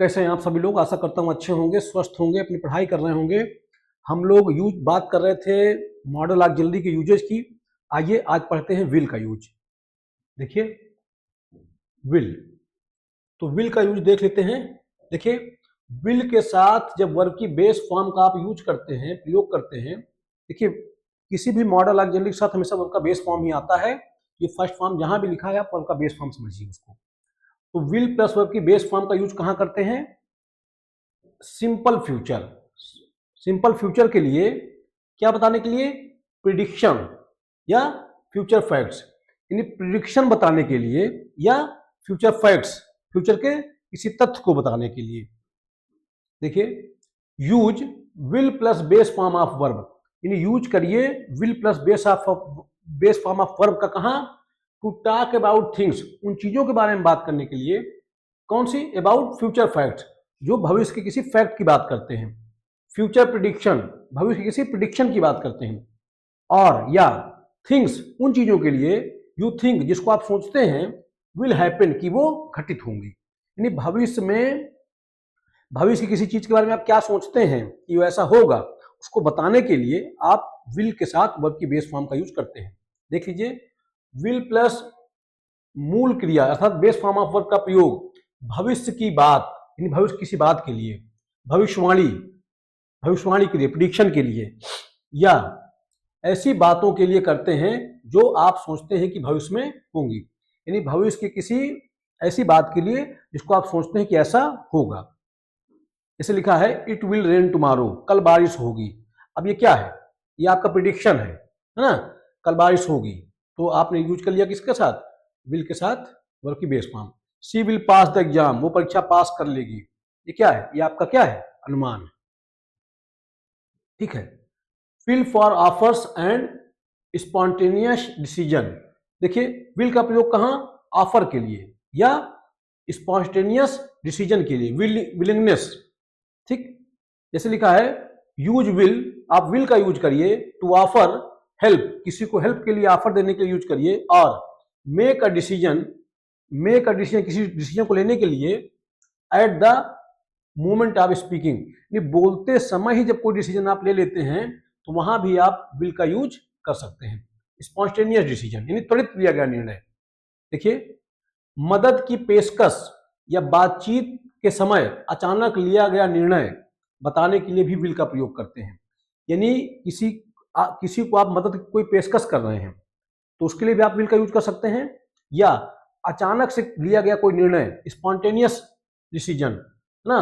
कैसे हैं आप सभी लोग। आशा करता हूँ अच्छे होंगे, स्वस्थ होंगे, अपनी पढ़ाई कर रहे होंगे। हम लोग बात कर रहे थे मॉडल ऑक्सिलरी के यूजेज की। आइए आज पढ़ते हैं विल का यूज। देखिए विल, तो विल का यूज देख लेते हैं। देखिए विल के साथ जब वर्ब की बेस फॉर्म का आप यूज करते हैं, प्रयोग करते हैं, देखिए किसी भी मॉडल ऑक्सिलरी के साथ हमेशा वर्ब का बेस फॉर्म ही आता है। ये फर्स्ट फॉर्म जहां भी लिखा है आप वर्ब का बेस फॉर्म समझिए उसको। तो विल प्लस वर्ब की बेस फॉर्म का यूज कहां करते हैं? Simple future. सिंपल फ्यूचर के लिए क्या बताने के लिए? प्रिडिक्शन या फ्यूचर फैक्ट्स, यानी प्रिडिक्शन बताने के लिए या फ्यूचर फैक्ट्स, फ्यूचर के किसी तथ्य को बताने के लिए। देखिए use will plus base form of verb, यानी यूज करिए will plus base form of verb का। कहां? टू टॉक अबाउट थिंग्स, उन चीजों के बारे में बात करने के लिए। कौन सी? अबाउट फ्यूचर फैक्ट्स, जो भविष्य के किसी फैक्ट की बात करते हैं। फ्यूचर प्रिडिक्शन, भविष्य के किसी प्रिडिक्शन की बात करते हैं। और या थिंग्स, उन चीजों के लिए यू थिंक, जिसको आप सोचते हैं, विल हैपन, कि वो घटित होंगी। यानी भविष्य में, भविष्य की किसी चीज के बारे में आप क्या सोचते हैं कि वो ऐसा होगा, उसको बताने के लिए आप विल के साथ वर्ब की बेस फॉर्म का यूज करते हैं। देख लीजिए विल प्लस मूल क्रिया अर्थात बेस फॉर्म ऑफ वर्ब का प्रयोग भविष्य की बात, यानी भविष्य किसी बात के लिए, भविष्यवाणी, भविष्यवाणी के लिए, प्रिडिक्शन के लिए, या ऐसी बातों के लिए करते हैं जो आप सोचते हैं कि भविष्य में होंगी। यानी भविष्य की किसी ऐसी बात के लिए जिसको आप सोचते हैं कि ऐसा होगा। जैसे लिखा है इट विल रेन टुमारो, कल बारिश होगी। अब ये क्या है? ये आपका प्रिडिक्शन है ना, कल बारिश होगी। तो आपने यूज कर लिया किसके साथ? विल के साथ वर्ब की base form. She will pass the exam, वो परीक्षा पास कर लेगी। ये क्या है? ये आपका क्या है? अनुमान। ठीक है। Will for offers and spontaneous decision. देखिए विल का प्रयोग कहां? ऑफर के लिए या स्पॉन्टेनियस डिसीजन के लिए, विलिंगनेस। ठीक, जैसे लिखा है यूज विल, आप विल का यूज करिए टू ऑफर हेल्प, किसी को हेल्प के लिए, ऑफर देने के लिए यूज करिए। और make a decision, make a decision, किसी डिसीजन को लेने के लिए eight the moment of speaking, ये बोलते समय ही जब कोई डिसीजन आप ले लेते हैं तो वहां भी आप विल का यूज कर सकते हैं। स्पॉन्टेनियस डिसीजन यानी त्वरित लिया गया निर्णय। देखिए मदद की पेशकश या बातचीत के समय अचानक लिया गया निर्णय बताने के लिए भी विल का प्रयोग करते हैं। यानी किसी को आप मदद की कोई पेशकश कर रहे हैं तो उसके लिए भी आप विल का यूज कर सकते हैं। या अचानक से लिया गया कोई निर्णय, स्पॉन्टेनियस डिसीजन ना,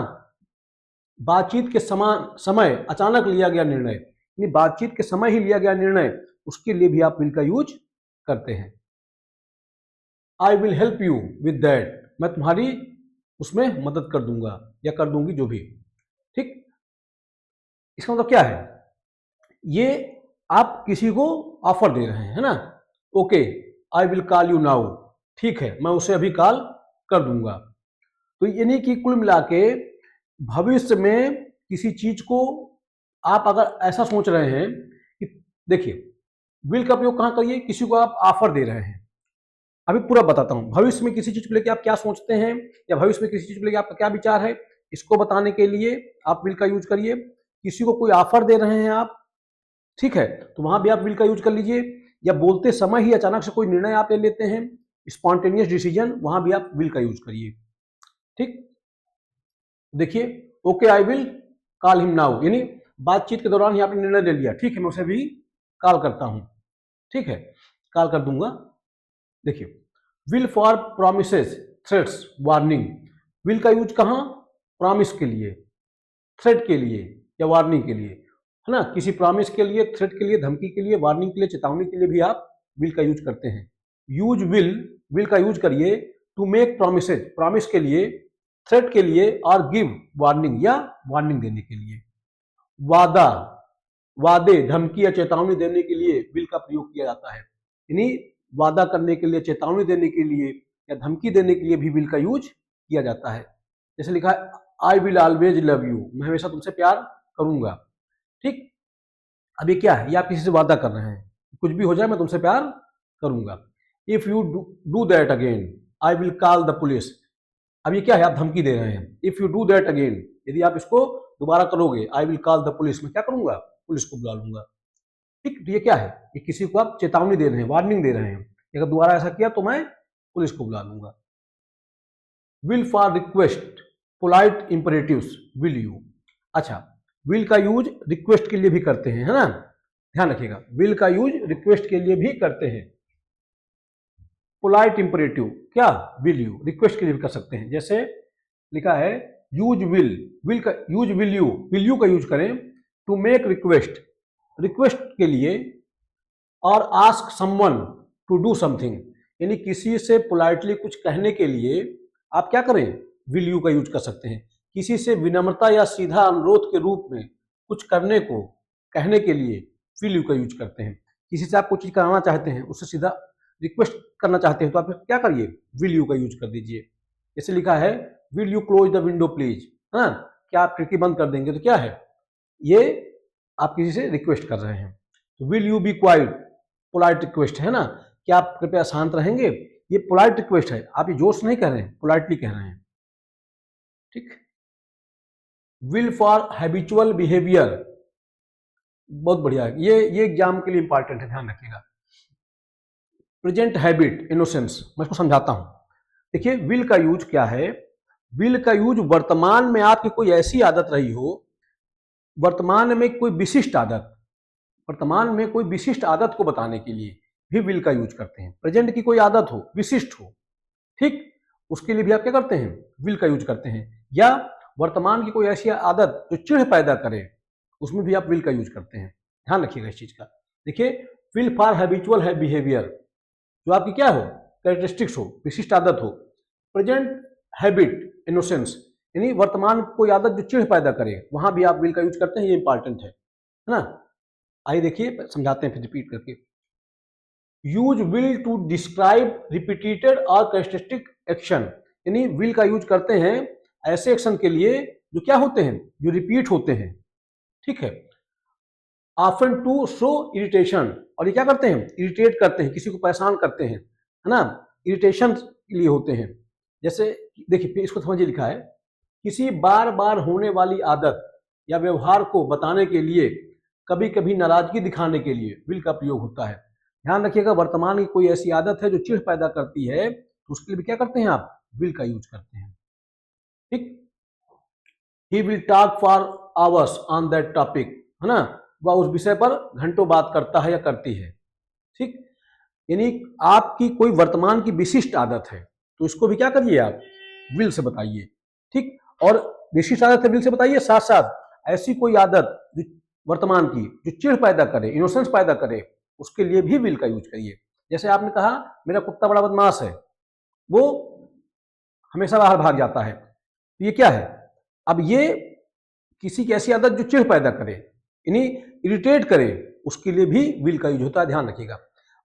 बातचीत के समय अचानक लिया गया निर्णय, यानी बातचीत के समय ही लिया गया निर्णय, उसके लिए भी आप विल का यूज करते हैं। I will help you with that, मैं तुम्हारी उसमें मदद कर दूंगा या कर दूंगी, जो भी। ठीक, इसका मतलब क्या है? ये आप किसी को ऑफर दे रहे हैं, है ना। Okay I will call you now, ठीक है मैं उसे अभी कॉल कर दूंगा। तो यानी कि कुल मिला के भविष्य में किसी चीज को आप अगर ऐसा सोच रहे हैं कि, देखिए विल का प्रयोग कहां करिए? किसी को आप ऑफर दे रहे हैं। अभी पूरा बताता हूं, भविष्य में किसी चीज को लेकर आप क्या सोचते हैं या भविष्य में किसी चीज को लेकर आपका क्या विचार है, इसको बताने के लिए आप विल का यूज करिए। किसी को कोई ऑफर दे रहे हैं आप, ठीक है, तो वहां भी आप विल का यूज कर लीजिए। या बोलते समय ही अचानक से कोई निर्णय आप ले लेते हैं, स्पॉन्टेनियस डिसीजन, वहां भी आप विल का यूज करिए। ठीक, देखिए okay I will call him now, यानी बातचीत के दौरान ही आपने निर्णय ले लिया, ठीक है मैं उसे भी कॉल करता हूं, ठीक है कॉल कर दूंगा। देखिए will for promises, threats, warning. Will का यूज कहां? प्रॉमिस के लिए, थ्रेट के लिए या वार्निंग के लिए, है ना। किसी प्रॉमिस के लिए, थ्रेट के लिए, धमकी के लिए, वार्निंग के लिए, चेतावनी के लिए भी आप विल का यूज करते हैं। यूज विल, विल का यूज करिए टू मेक प्रोमिसेस, प्रॉमिस के लिए, थ्रेट के लिए, और गिव वार्निंग या वार्निंग देने के लिए। वादा, वादे, धमकी या चेतावनी देने के लिए विल का प्रयोग किया जाता है। यानी वादा करने के लिए, चेतावनी देने के लिए या धमकी देने के लिए भी विल का यूज किया जाता है। जैसे लिखा है आई विल ऑलवेज लव यू, मैं हमेशा तुमसे प्यार करूंगा। ठीक, अब ये क्या है? ये आप किसी से वादा कर रहे हैं, कुछ भी हो जाए मैं तुमसे प्यार करूंगा। If you do that again I will call the police, अब ये क्या है, आप धमकी दे रहे हैं। If you do that again, यदि आप इसको दोबारा करोगे, आई विल कॉल द पुलिस, मैं क्या करूंगा, पुलिस को बुला लूंगा। ठीक, तो ये क्या है, ये किसी को आप चेतावनी दे रहे हैं, वार्निंग दे रहे हैं, अगर दोबारा ऐसा किया तो मैं पुलिस को बुला लूंगा। Will for request, polite imperatives, will you. अच्छा, विल का यूज रिक्वेस्ट के लिए भी करते हैं, है ना, ध्यान रखिएगा, विल का यूज रिक्वेस्ट के लिए भी करते हैं। पोलाइट इंपरेटिव क्या, विल यू, रिक्वेस्ट के लिए भी कर सकते हैं। जैसे लिखा है यूज विल, विल का यूज विल यू का यूज करें टू मेक रिक्वेस्ट, रिक्वेस्ट के लिए, और ask someone to do something, यानी किसी से पोलाइटली कुछ कहने के लिए आप क्या करें, विल यू का यूज कर सकते हैं। किसी से विनम्रता या सीधा अनुरोध के रूप में कुछ करने को कहने के लिए विल यू का यूज करते हैं। किसी से आप कुछ चीज कराना चाहते हैं, उससे सीधा रिक्वेस्ट करना चाहते हैं, तो आप क्या करिए, विल यू का यूज कर दीजिए। जैसे लिखा है will you close the window please, है ना, क्या आप खिड़की बंद कर देंगे, तो क्या है, ये आप किसी से रिक्वेस्ट कर रहे हैं। तो will you be quiet, polite request है ना, क्या आप कृपया शांत रहेंगे, ये पोलाइट रिक्वेस्ट है, आप ये जोर से नहीं कह रहे हैं, पोलाइटली कह रहे हैं। ठीक, विल फॉर हैबिचुअल बिहेवियर, बहुत बढ़िया है, ये एग्जाम के लिए इंपॉर्टेंट है, ध्यान रखिएगा। प्रेजेंट हैबिट, इनोसेंस, मैं इसको समझाता हूं। देखिए विल का यूज क्या है, विल का यूज वर्तमान में आपकी कोई ऐसी आदत रही हो, वर्तमान में कोई विशिष्ट आदत, वर्तमान में कोई विशिष्ट आदत को बताने के लिए भी विल का यूज करते हैं। प्रेजेंट की कोई आदत हो, विशिष्ट हो, ठीक, उसके लिए भी आप क्या करते हैं, विल का यूज करते हैं। या वर्तमान की कोई ऐसी आदत जो चिढ़ पैदा करे, उसमें भी आप विल का यूज करते हैं, ध्यान रखिएगा इस चीज का। देखिए विल फॉर हैबिचुअल है बिहेवियर, जो आपकी क्या हो, कैरेक्टरिस्टिक्स हो, विशिष्ट आदत हो। प्रेजेंट हैबिट, इनोसेंस, यानी वर्तमान कोई आदत जो चिढ़ पैदा करे, वहां भी आप विल का यूज करते हैं, ये इंपॉर्टेंट है ना। आइए देखिए समझाते हैं फिर रिपीट करके। Use will to describe repeated और कैरेक्टरिस्टिक एक्शन, यानी विल का यूज करते हैं ऐसे एक्शन के लिए जो क्या होते हैं, जो रिपीट होते हैं, ठीक है। ऑफन टू शो इरिटेशन, और ये क्या करते हैं, इरिटेट करते हैं, किसी को परेशान करते हैं, है ना, इरिटेशन के लिए होते हैं। जैसे देखिए इसको समझिए, लिखा है किसी बार बार होने वाली आदत या व्यवहार को बताने के लिए, कभी कभी नाराजगी दिखाने के लिए विल का प्रयोग होता है। ध्यान रखिएगा, वर्तमान की कोई ऐसी आदत है जो चिढ़ पैदा करती है, तो उसके लिए भी क्या करते हैं आप, विल का यूज करते हैं। ठीक, he will talk for hours on that topic, है ना, वह उस विषय पर घंटों बात करता है या करती है। ठीक, यानी आपकी कोई वर्तमान की विशिष्ट आदत है, तो इसको भी क्या करिए आप, विल से बताइए। ठीक, और विशिष्ट आदत है विल से बताइए, साथ साथ ऐसी कोई आदत जो वर्तमान की जो चिढ़ पैदा करे, इनोसेंस पैदा करे, उसके लिए भी विल का यूज करिए। जैसे आपने कहा मेरा कुत्ता बड़ा बदमाश है, वो हमेशा बाहर भाग जाता है, तो ये क्या है, अब ये किसी की ऐसी आदत जो चिढ़ पैदा करे, यानी इरिटेट करे, उसके लिए भी विल का यूज होता है, ध्यान रखिएगा।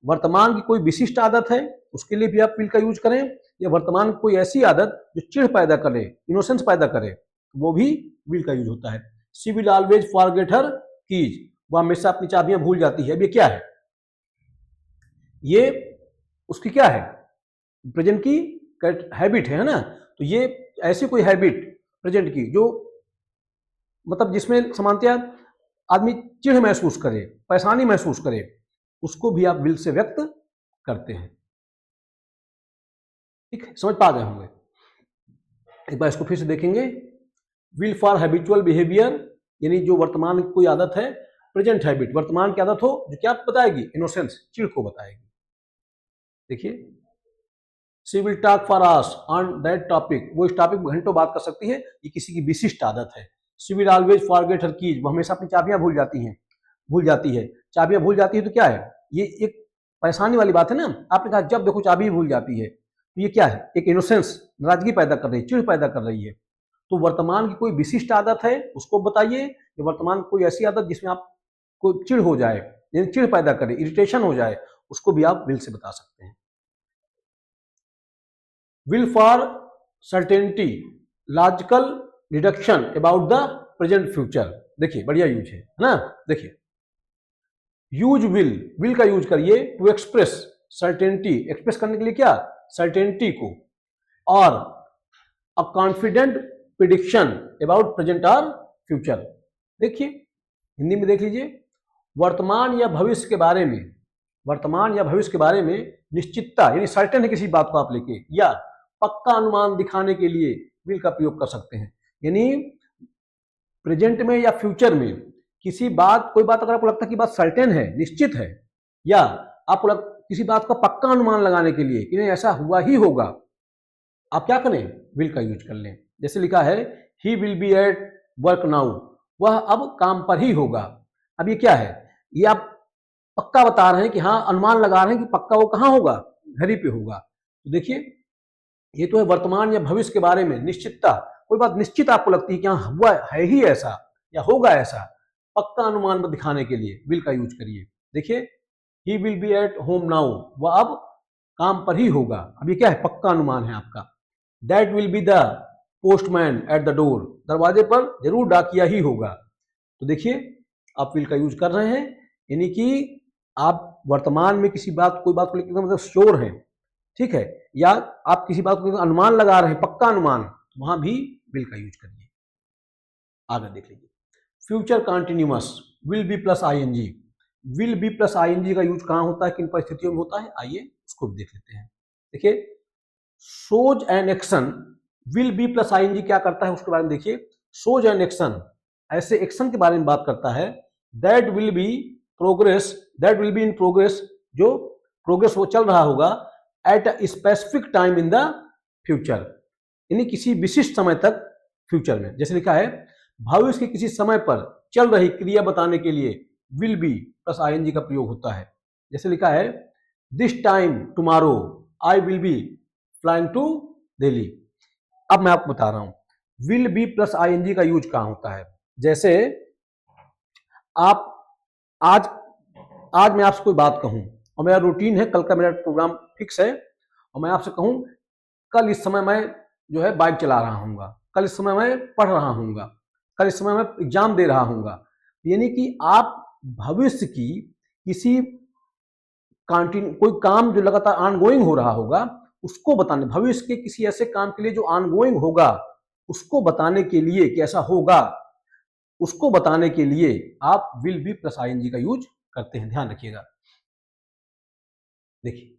वर्तमान की कोई विशिष्ट आदत है, उसके लिए भी आप विल का यूज करें, या वर्तमान की कोई ऐसी आदत जो चिढ़ पैदा करे, इनोसेंस पैदा करे, वो भी विल का यूज होता है। She will always forget her keys, वो हमेशा अपनी चाबियां भूल जाती है। अब ये क्या है, ये उसकी क्या है, प्रेजेंट की हैबिट है ना, तो ये ऐसी कोई हैबिट प्रेजेंट की जो मतलब जिसमें समानतया आदमी चिढ़ महसूस करे, परेशानी महसूस करे, उसको भी आप विल से व्यक्त करते हैं। ठीक है, समझ पा गए होंगे। एक बार इसको फिर से देखेंगे। विल फॉर हैबिचुअल बिहेवियर, यानी जो वर्तमान की कोई आदत है, प्रेजेंट हैबिट, वर्तमान की आदत हो जो क्या बताएगी, इनोसेंस, चिढ़ को बताएगी। देखिए she will talk for hours on that topic, वो इस टॉपिक पर घंटों बात कर सकती है, ये किसी की विशिष्ट आदत है। She will always forget her keys, वो हमेशा अपनी चाबियां भूल जाती है, चाबियां भूल जाती है, तो क्या है, ये एक परेशानी वाली बात है ना। आपने कहा जब देखो चाबी भूल जाती है, तो ये क्या है, एक इनोसेंस, नाराजगी पैदा कर रही है, चिढ़ पैदा कर रही है। तो वर्तमान की कोई विशिष्ट आदत है उसको बताइए, या वर्तमान कोई ऐसी आदत जिसमें आप कोई चिढ़ हो जाए, यानी चिढ़ पैदा करे, इरिटेशन हो जाए, उसको भी आप विल से बता सकते हैं। Will for certainty, logical deduction about the present future, देखिए बढ़िया यूज है ना। देखिए यूज विल का यूज करिए टू एक्सप्रेस सर्टेनिटी, एक्सप्रेस करने के लिए क्या, सर्टेनिटी को, और a confident prediction about present और फ्यूचर। देखिए हिंदी में देख लीजिए, वर्तमान या भविष्य के बारे में, वर्तमान या भविष्य के बारे में निश्चितता यानी सर्टेन है किसी बात को आप लेके, या पक्का अनुमान दिखाने के लिए विल का प्रयोग कर सकते हैं। यानी प्रेजेंट में या फ्यूचर में किसी बात, कोई बात अगर आपको लगता है कि बात सर्टेन है, निश्चित है, या आपको किसी बात का पक्का अनुमान लगाने के लिए कि नहीं ऐसा हुआ ही होगा, आप क्या करें, विल का यूज कर लें। जैसे लिखा है ही will B at work now, वह अब काम पर ही होगा। अब ये क्या है, ये आप पक्का बता रहे हैं कि हाँ, अनुमान लगा रहे हैं कि पक्का वो कहाँ होगा, घर ही पे होगा। तो देखिए ये तो है वर्तमान या भविष्य के बारे में निश्चितता, कोई बात निश्चित आपको लगती है कि हाँ हुआ है ही ऐसा या होगा ऐसा, पक्का अनुमान दिखाने के लिए विल का यूज करिए। देखिए ही will B at home now, वह अब काम पर ही होगा। अब ये क्या है, पक्का अनुमान है आपका। That will be the postman at the door, दरवाजे पर जरूर डाकिया ही होगा। तो देखिए आप विल का यूज कर रहे हैं, यानी कि आप वर्तमान में किसी बात, कोई बात को लेकर मतलब श्योर है, ठीक है, या आप किसी बात को अनुमान लगा रहे हैं, पक्का अनुमान, वहां भी विल का यूज करिए। आगे देख लीजिए, future continuous will be plus ING. Will be plus ING का यूज कहां होता है, किन परिस्थितियों में होता है, आइए उसको भी देख लेते हैं। देखिए shows an action, will be plus ING क्या करता है उसके बारे में देखिए। शोज एन एक्शन, ऐसे एक्शन के बारे में बात करता है। That will be progress, that will be in progress, जो प्रोग्रेस वो चल रहा होगा, at a specific time in the future, यानी किसी विशिष्ट समय तक फ्यूचर में। जैसे लिखा है भविष्य के किसी समय पर चल रही क्रिया बताने के लिए विल बी प्लस आईएनजी का प्रयोग होता है। जैसे लिखा है this time tomorrow I will be flying to Delhi. अब मैं आपको बता रहा हूं विल बी प्लस आईएनजी का यूज कहां होता है। जैसे आप आज मैं आपसे कोई बात कहूं और मेरा रूटीन है, कल का मेरा प्रोग्राम फिक्स है, और मैं आपसे कहूं कल इस समय मैं जो है बाइक चला रहा हूँगा, कल इस समय मैं पढ़ रहा हूँगा, कल इस समय मैं एग्जाम दे रहा हूँगा, यानी कि आप भविष्य की किसी कोई काम जो लगातार ऑनगोइंग हो रहा होगा उसको बताने, भविष्य के किसी ऐसे काम के लिए जो ऑनगोइंग होगा उसको बताने के लिए कि ऐसा होगा, उसको बताने के लिए आप विल बी प्लस आईएनजी का यूज करते हैं। ध्यान रखिएगा। देखिए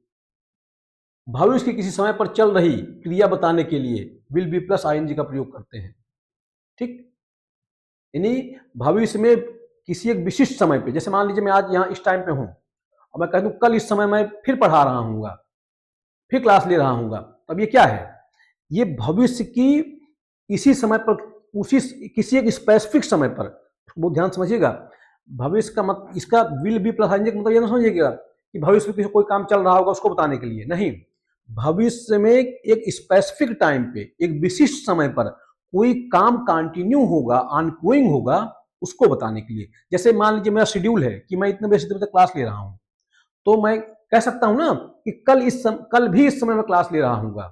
भविष्य के किसी समय पर चल रही क्रिया बताने के लिए विल बी प्लस आईएनजी का प्रयोग करते हैं, ठीक। यानी भविष्य में किसी एक विशिष्ट समय पे, जैसे मान लीजिए मैं आज यहाँ इस टाइम पे हूं और मैं कह दूं कल इस समय मैं फिर पढ़ा रहा हूँगा, फिर क्लास ले रहा हूँगा, तब ये क्या है, ये भविष्य की इसी समय पर, उसी किसी एक स्पेसिफिक समय पर, बहुत ध्यान समझिएगा। भविष्य का मत, इसका विल बी प्लस आईएनजी का मतलब ये ना समझिएगा कि भविष्य में किसी कोई काम चल रहा होगा उसको बताने के लिए, नहीं, भविष्य में एक स्पेसिफिक टाइम पे, एक विशिष्ट समय पर कोई काम कंटिन्यू होगा, ऑनगोइंग होगा, उसको बताने के लिए। जैसे मान लीजिए मेरा शेड्यूल है कि मैं इतने बजे से इतने बजे तक क्लास ले रहा हूं, तो मैं कह सकता हूं ना कि कल भी इस समय मैं क्लास ले रहा हूँगा।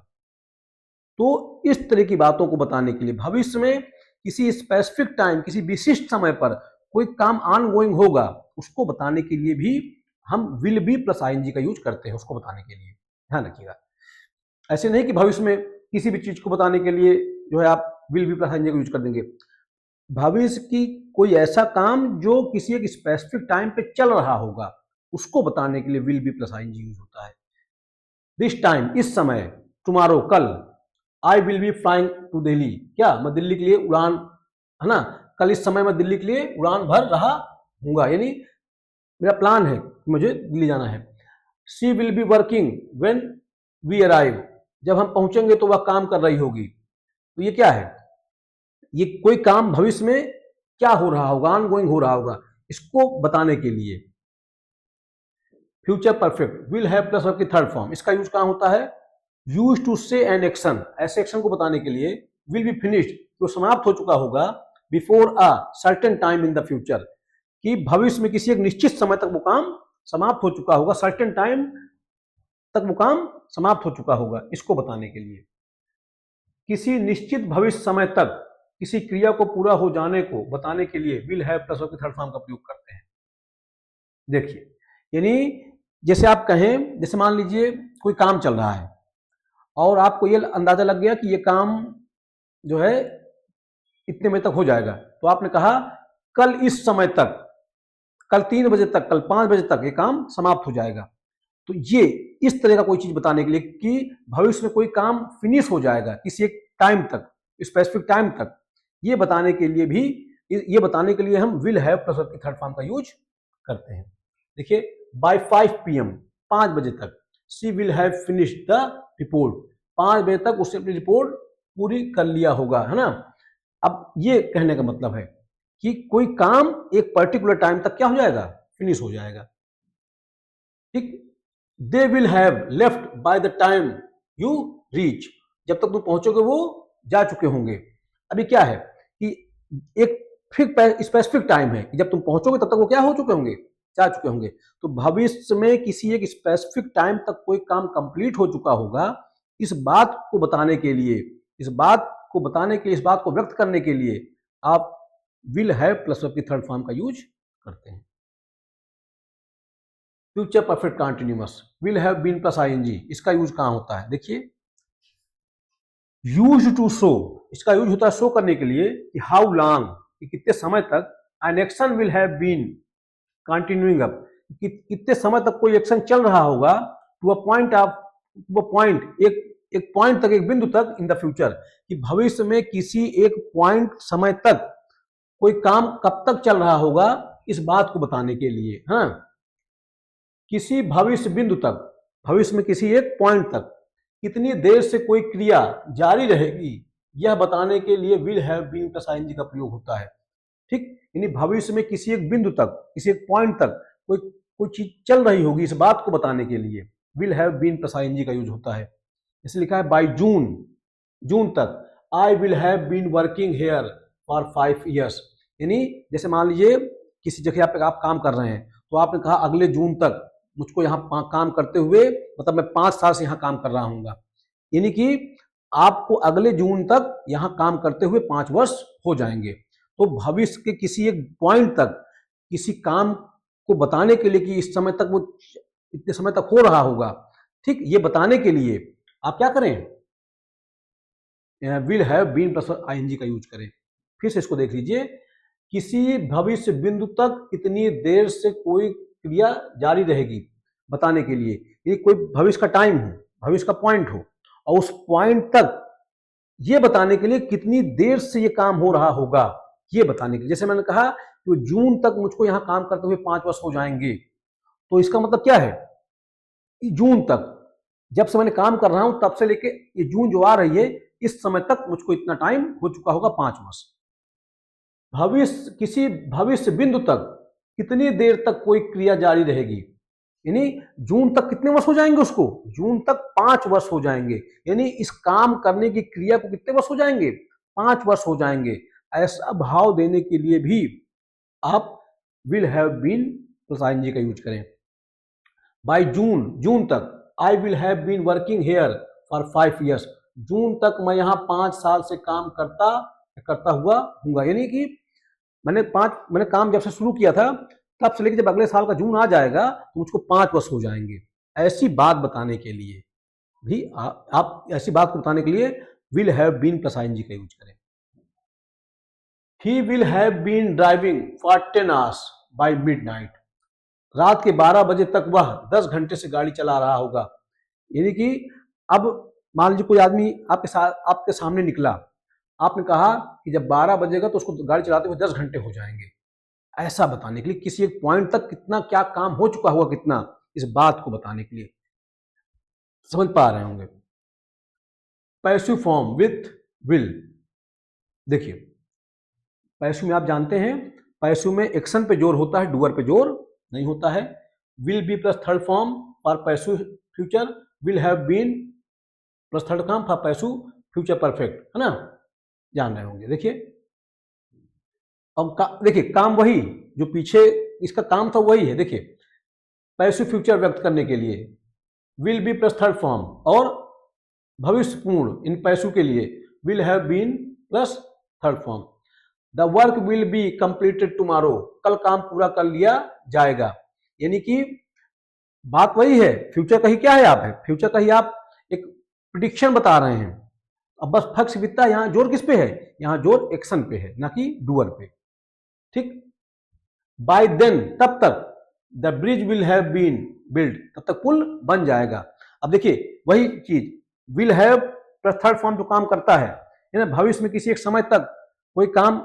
तो इस तरह की बातों को बताने के लिए, भविष्य में किसी स्पेसिफिक टाइम, किसी विशिष्ट समय पर कोई काम ऑनगोइंग होगा, उसको बताने के लिए भी हम विल बी प्लस आईएनजी का यूज करते हैं, उसको बताने के लिए। ध्यान रखिएगा, ऐसे नहीं कि भविष्य में किसी भी चीज को बताने के लिए जो है आप विल बी प्लस आईएनजी का यूज कर देंगे। भविष्य की कोई ऐसा काम जो किसी एक स्पेसिफिक टाइम पे चल रहा होगा, उसको बताने के लिए will be plus ING use होता है। दिस टाइम, इस समय, टुमारो, कल, I will be flying to Delhi, क्या मैं दिल्ली के लिए उड़ान, है ना, कल इस समय मैं दिल्ली के लिए उड़ान भर रहा हूँगा, यानी मेरा प्लान है मुझे दिल्ली जाना है। She will be working when we arrive, जब हम पहुंचेंगे तो वह काम कर रही होगी। तो ये क्या है, ये कोई काम भविष्य में क्या हो रहा होगा, ऑनगोइंग हो रहा होगा, इसको बताने के लिए। Future perfect, will have plus verb की थर्ड फॉर्म, इसका यूज कहां होता है, यूज टू से एन एक्शन, ऐसे एक्शन को बताने के लिए। विल बी फिनिश्ड, जो समाप्त हो चुका होगा, before a certain time in the future, कि भविष्य में किसी एक निश्चित समय तक वो काम समाप्त हो चुका होगा, सर्टेन टाइम तक वो काम समाप्त हो चुका होगा, इसको बताने के लिए। किसी निश्चित भविष्य समय तक किसी क्रिया को पूरा हो जाने को बताने के लिए विल हैव प्लस वर्ब की थर्ड फॉर्म का प्रयोग करते हैं। देखिए, यानी जैसे आप कहें, जैसे मान लीजिए कोई काम चल रहा है और आपको ये अंदाजा लग गया कि ये काम जो है इतने बजे तक हो जाएगा। तो आपने कहा कल इस समय तक, कल 3 बजे तक, कल 5 बजे तक ये काम समाप्त हो जाएगा। तो ये इस तरह का कोई चीज बताने के लिए कि भविष्य में कोई काम फिनिश हो जाएगा किसी एक टाइम तक, स्पेसिफिक टाइम तक, ये बताने के लिए भी, ये बताने के लिए हम विल हैव प्लस वर्ब की थर्ड फॉर्म का यूज करते हैं। देखिए बाय 5 PM, 5 बजे तक, she will have finished the report, 5 बजे तक उसने अपनी रिपोर्ट पूरी कर लिया होगा, है ना। अब ये कहने का मतलब है कि कोई काम एक पर्टिकुलर टाइम तक क्या हो जाएगा, फिनिश हो जाएगा। ठीक, दे will have left by the time you reach, जब तक तुम पहुंचोगे वो जा चुके होंगे। अभी क्या है कि एक फिक्स स्पेसिफिक टाइम है कि जब तुम पहुंचोगे तब तक वो क्या हो चुके होंगे, जा चुके होंगे। तो भविष्य में किसी एक स्पेसिफिक टाइम तक कोई काम कंप्लीट हो चुका होगा, इस बात को बताने के लिए, इस बात को बताने के लिए, इस बात को व्यक्त करने के लिए आप विल हैव प्लस वर्ब की थर्ड फॉर्म का यूज करते हैं। Future perfect continuous, will have been plus ING, इसका यूज कहां होता है, देखिए यूज टू शो, इसका यूज होता है शो करने के लिए कि हाउ लॉन्ग, कि कितने समय तक, an action will have been continuing up, कि कितने समय तक कोई एक्शन चल रहा होगा, to a point of, to a point, एक पॉइंट तक, एक बिंदु तक, इन द फ्यूचर, कि भविष्य में किसी एक पॉइंट समय तक कोई काम कब तक चल रहा होगा, इस बात को बताने के लिए। हाँ, किसी भविष्य बिंदु तक, भविष्य में किसी एक पॉइंट तक कितनी देर से कोई क्रिया जारी रहेगी, यह बताने के लिए will have been plus ING का प्रयोग होता है। ठीक, यानी भविष्य में किसी एक बिंदु तक, किसी एक पॉइंट तक कोई चीज चल रही होगी, इस बात को बताने के लिए will have been plus ING का यूज होता है। इसलिए लिखा है बाय जून, जून तक, I will have been working here for 5 years, यानी जैसे मान लीजिए किसी जगह पे आप काम कर रहे हैं, तो आपने कहा अगले जून तक मुझको यहाँ काम करते हुए, मतलब मैं 5 साल से यहाँ काम कर रहा हूँ, यानी कि आपको अगले जून तक यहाँ काम करते हुए 5 वर्ष हो जाएंगे। तो भविष्य के किसी एक पॉइंट तक किसी काम को बताने के लिए कि इस समय तक वो इतने समय तक हो रहा होगा, ठीक, ये बताने के लिए आप क्या करें, will have been plus ING का यूज करें। फिर से इसको देख लीजिए, किसी भविष्य बिंदु तक कितनी देर से कोई क्रिया जारी रहेगी बताने के लिए, ये कोई भविष्य का टाइम हो, भविष्य का पॉइंट हो, और उस पॉइंट तक ये बताने के लिए कितनी देर से ये काम हो रहा होगा, ये बताने के लिए। जैसे मैंने कहा कि जून तक मुझको यहाँ काम करते हुए 5 वर्ष हो जाएंगे, तो इसका मतलब क्या है कि जून तक, जब से मैंने काम कर रहा हूं तब से लेके ये जून जो आ रही है, इस समय तक मुझको इतना टाइम हो चुका होगा, 5 वर्ष। भविष्य, किसी भविष्य बिंदु तक कितनी देर तक कोई क्रिया जारी रहेगी, यानी जून तक कितने वर्ष हो जाएंगे उसको, जून तक 5 वर्ष हो जाएंगे, यानी इस काम करने की क्रिया को कितने वर्ष हो जाएंगे, 5 वर्ष हो जाएंगे। ऐसा भाव देने के लिए भी आप will have been plus ING का यूज करें। बाय जून, जून तक, I will have been working here for 5 years, जून तक मैं यहाँ 5 साल से काम करता हुआ हूँगा, यानी कि मैंने काम जब से शुरू किया था तब से लेकर जब अगले साल का जून आ जाएगा तो मुझको 5 वर्ष हो जाएंगे। ऐसी बात बताने के लिए भी आप ऐसी बात को बताने के लिए will have been plus ING का यूज करें। He will have been driving for 10 hours by midnight, रात के 12 बजे तक वह 10 घंटे से गाड़ी चला रहा होगा, यानी कि अब मान लीजिए कोई आदमी आपके सामने निकला, आपने कहा कि जब 12 बजेगा तो उसको गाड़ी चलाते हुए 10 घंटे हो जाएंगे। ऐसा बताने के लिए किसी एक पॉइंट तक कितना क्या काम हो चुका होगा, कितना, इस बात को बताने के लिए। समझ पा रहे होंगे। पैसिव फॉर्म विथ विल, देखिए पैसिव में आप जानते हैं, पैसिव में एक्शन पे जोर होता है, डूअर पे जोर नहीं होता है। Will be plus third form for passive future, will have been plus third form for passive future perfect, है ना, जान रहे होंगे। देखिए अब देखिए काम वही जो पीछे इसका काम था वही है। देखिए पैसिव फ्यूचर व्यक्त करने के लिए will be plus third form, और भविष्य पूर्ण इन पैसिव के लिए will have been plus third form. The work will be completed tomorrow, कल काम पूरा कर लिया जाएगा, यानी कि बात वही है। फ्यूचर का ही क्या है, आप है फ्यूचर का ही आप एक प्रिडिक्शन बता रहे हैं। अब बस फर्क सिर्फ इतना, यहाँ जोर किस पे है, यहाँ जोर एक्शन पे है, ना कि डूअर पे। ठीक, बाय देन, तब तक, the bridge will have been build, तब तक पुल बन जाएगा। अब देखिए वही चीज, will have plus third form जो काम करता है, यानी भविष्य में किसी एक समय तक कोई काम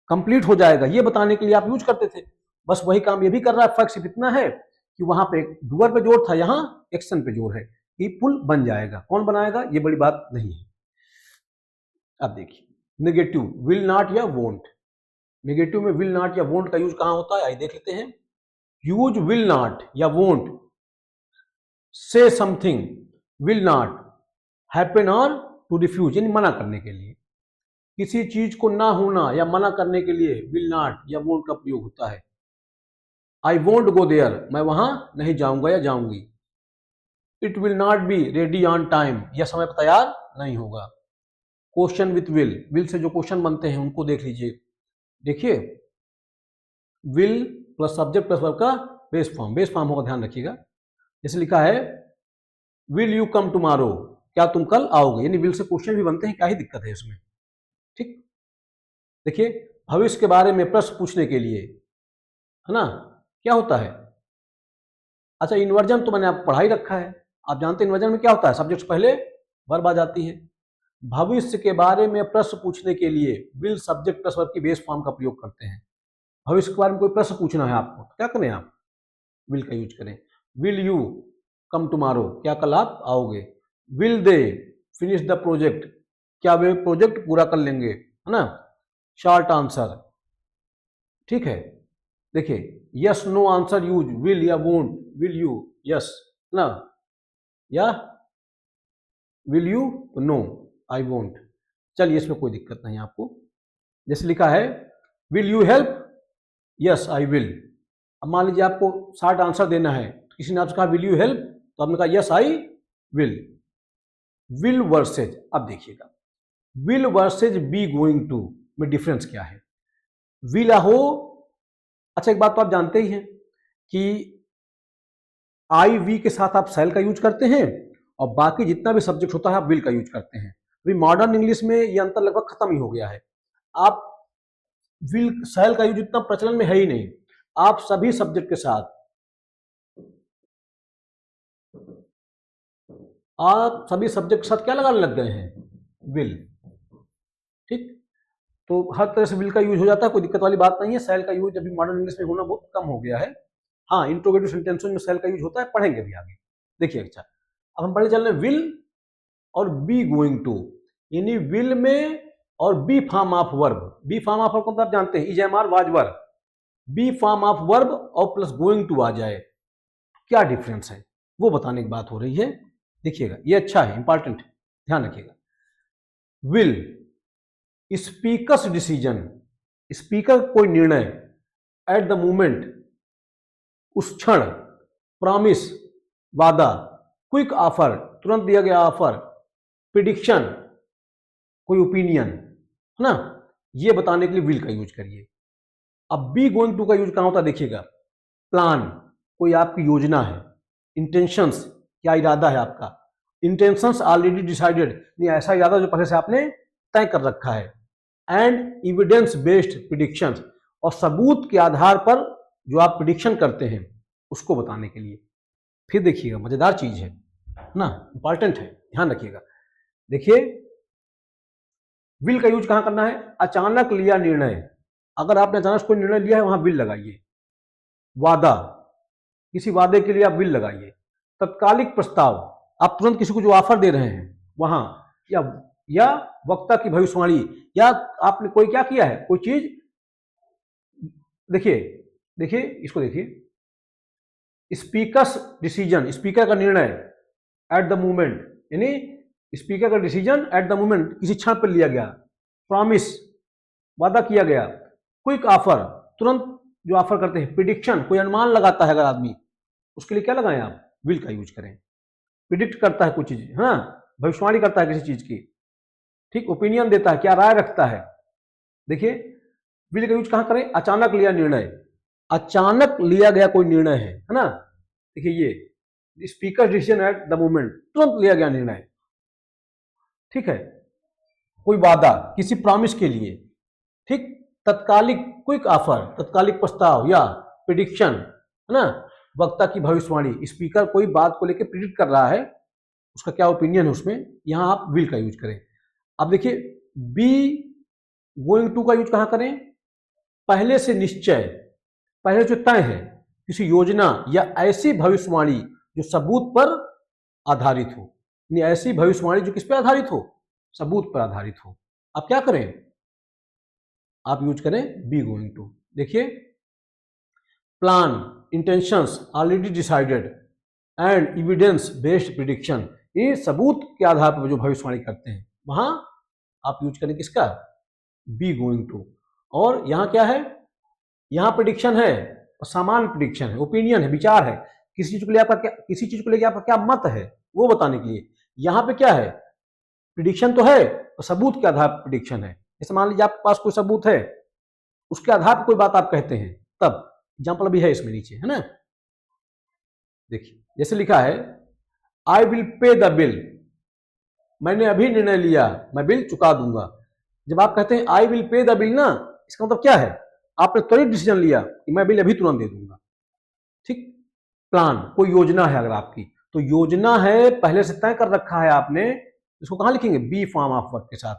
कंप्लीट हो जाएगा, ये बताने के लिए आप यूज करते थे। बस वही काम ये भी कर रहा है, फर्क सिर्फ इतना है कि वहां पे डूअर पे जोर था, यहां एक्शन पे जोर है कि पुल बन जाएगा। कौन बनाएगा, ये बड़ी बात नहीं है। अब देखिए नेगेटिव, विल नॉट या वोंट। नेगेटिव में विल नॉट या वोंट का यूज कहां होता है, आइए देख लेते हैं। यूज विल नॉट या won't say something will not happen और टू रिफ्यूज, यानी मना करने के लिए। किसी चीज को ना होना या मना करने के लिए विल नॉट या वोंट का प्रयोग होता है। आई वोंट गो देयर, मैं वहां नहीं जाऊंगा या जाऊंगी। It will not be ready on time, यह समय पर तैयार नहीं होगा। क्वेश्चन विथ विल से जो क्वेश्चन बनते हैं उनको देख लीजिए। देखिए will plus subject plus verb का बेस फॉर्म होगा, ध्यान रखिएगा। जैसे लिखा है विल यू कम टुमारो, क्या तुम कल आओगे, यानी विल से क्वेश्चन भी बनते हैं, क्या ही दिक्कत है इसमें। ठीक, देखिए भविष्य के बारे में प्रश्न पूछने के लिए, है ना, क्या होता है। अच्छा इन्वर्जन तो मैंने आप पढ़ा ही रखा है, आप जानते हैं इन्वर्जन में क्या होता है, सब्जेक्ट पहले वर्ब आ जाती है। भविष्य के बारे में प्रश्न पूछने के लिए विल सब्जेक्ट प्लस वर्ब की बेस फॉर्म का प्रयोग करते हैं। भविष्य के बारे में कोई प्रश्न पूछना है आपको, क्या करें आप, विल का यूज करें। विल यू कम टुमारो, क्या कल आप आओगे। Will they finish the project, क्या वे प्रोजेक्ट पूरा कर लेंगे, है ना। शॉर्ट आंसर, ठीक है। देखिए yes no answer use will या वोंट, विल यू यस ना, या विल यू तो नो आई वोंट। चलिए इसमें कोई दिक्कत नहीं आपको। जैसे लिखा है will you help, yes I will. अब मान लीजिए आपको शॉर्ट आंसर देना है, किसी ने आपसे कहा विल यू हेल्प, तो आपने कहा yes I will. Will versus, अब देखिएगा will versus be going to में डिफरेंस क्या है। विल हो, अच्छा एक बात तो आप जानते ही हैं कि आई वी के साथ आप शैल का यूज करते हैं और बाकी जितना भी सब्जेक्ट होता है आप विल का यूज करते हैं। अभी मॉडर्न इंग्लिश में ये अंतर लगभग खत्म ही हो गया है। आप विल शैल का यूज इतना प्रचलन में है ही नहीं। आप सभी सब्जेक्ट के साथ, आप सभी सब्जेक्ट के साथ क्या लगाने लग गए हैं, विल। ठीक, तो हर तरह से विल का यूज हो जाता है, कोई दिक्कत वाली बात नहीं है। शैल का यूज अभी मॉडर्न इंग्लिश में होना बहुत कम हो गया है। हाँ इंट्रोगेटिव सेंटेंसों में शैल का यूज होता है, पढ़ेंगे भी आगे। देखिए अच्छा अब हम पढ़े चल रहे हैं विल और बी गोइंग टू, यानी विल में और be form of verb. Be form of verb को आप जानते हैं, is am are was were. Be form of verb और प्लस गोइंग टू आ जाए, क्या डिफरेंस है वो बताने की बात हो रही है। देखिएगा ये अच्छा है, इंपॉर्टेंट है, ध्यान रखिएगा। विल स्पीकर्स डिसीजन, स्पीकर कोई निर्णय, एट द मोमेंट उस क्षण, प्रॉमिस वादा, क्विक ऑफर तुरंत दिया गया ऑफर, प्रिडिक्शन कोई ओपिनियन, है ना, ये बताने के लिए विल का यूज करिए। अब बी गोइंग टू का यूज कहां होता है, देखिएगा प्लान कोई आपकी योजना है, इंटेंशंस क्या इरादा है आपका, इंटेंशंस ऑलरेडी डिसाइडेड नहीं ऐसा इरादा जो पहले से आपने तय कर रखा है, एंड एविडेंस बेस्ड प्रिडिक्शंस और सबूत के आधार पर जो आप प्रिडिक्शन करते हैं उसको बताने के लिए। फिर देखिएगा मजेदार चीज है ना, इंपॉर्टेंट है, ध्यान रखिएगा। देखिए विल का यूज कहां करना है, अचानक लिया निर्णय, अगर आपने अचानक कोई निर्णय लिया है वहां विल लगाइए। वादा, किसी वादे के लिए आप विल लगाइए। तत्कालिक प्रस्ताव, आप तुरंत किसी को जो ऑफर दे रहे हैं वहां, या वक्ता की भविष्यवाणी, या आपने कोई क्या किया है कोई चीज, देखिए देखिए इसको देखिए, स्पीकर्स डिसीजन, स्पीकर का निर्णय, एट द मोमेंट यानी स्पीकर का डिसीजन एट द मोमेंट किसी क्षण पर लिया गया, प्रॉमिस वादा किया गया, क्विक ऑफर तुरंत जो ऑफर करते हैं, प्रिडिक्शन कोई अनुमान लगाता है अगर आदमी, उसके लिए क्या लगाएं आप, विल का यूज करें। प्रिडिक्ट करता है कुछ चीज, है ना, भविष्यवाणी करता है किसी चीज की, ठीक, ओपिनियन देता है, क्या राय रखता है। देखिए विल का यूज कहां करें, अचानक लिया निर्णय, अचानक लिया गया कोई निर्णय है ना। देखिए ये speaker decision at the moment, तुरंत लिया गया निर्णय। ठीक है, कोई वादा किसी प्रॉमिस के लिए, ठीक, तत्कालिक क्विक ऑफर, तत्कालिक प्रस्ताव या प्रिडिक्शन, है ना, वक्ता की भविष्यवाणी, स्पीकर कोई बात को लेकर प्रिडिक्ट कर रहा है, उसका क्या ओपिनियन है उसमें, यहां आप विल का यूज करें। अब देखिए बी गोइंग टू का यूज कहां करें, पहले से निश्चय, पहले जो तय है, किसी योजना या ऐसी भविष्यवाणी जो सबूत पर आधारित हो, यानी ऐसी भविष्यवाणी जो किस पे आधारित हो, सबूत पर आधारित हो। आप क्या करें, आप यूज करें बी गोइंग टू। देखिए plan, intentions, already decided and evidence based prediction, ये सबूत के आधार पर जो भविष्यवाणी करते हैं वहां आप यूज करें किसका, बी गोइंग टू। और यहां क्या है, यहां प्रिडिक्शन है, सामान्य प्रिडिक्शन है, ओपिनियन है, विचार है, किसी चीज को लेकर आपका, किसी चीज को लेकर आपका क्या मत है वो बताने के लिए। यहां पे क्या है, प्रिडिक्शन तो है और सबूत के आधार पर प्रिडिक्शन है। जैसे मान लीजिए आपके पास कोई सबूत है, उसके आधार पर कोई बात आप कहते हैं, तब एग्जाम्पल भी है इसमें नीचे, है ना। देखिए जैसे लिखा है I will pay the bill, मैंने अभी निर्णय लिया मैं बिल चुका दूंगा। जब आप कहते हैं I will pay the bill ना, इसका मतलब क्या है, आपने त्वरित डिसीजन लिया कि मैं बिल अभी तुरंत दे दूंगा। ठीक, प्लान कोई योजना है अगर आपकी, तो योजना है पहले से तय कर रखा है आपने, इसको कहां लिखेंगे, बी फॉर्म ऑफ वर्ब के साथ।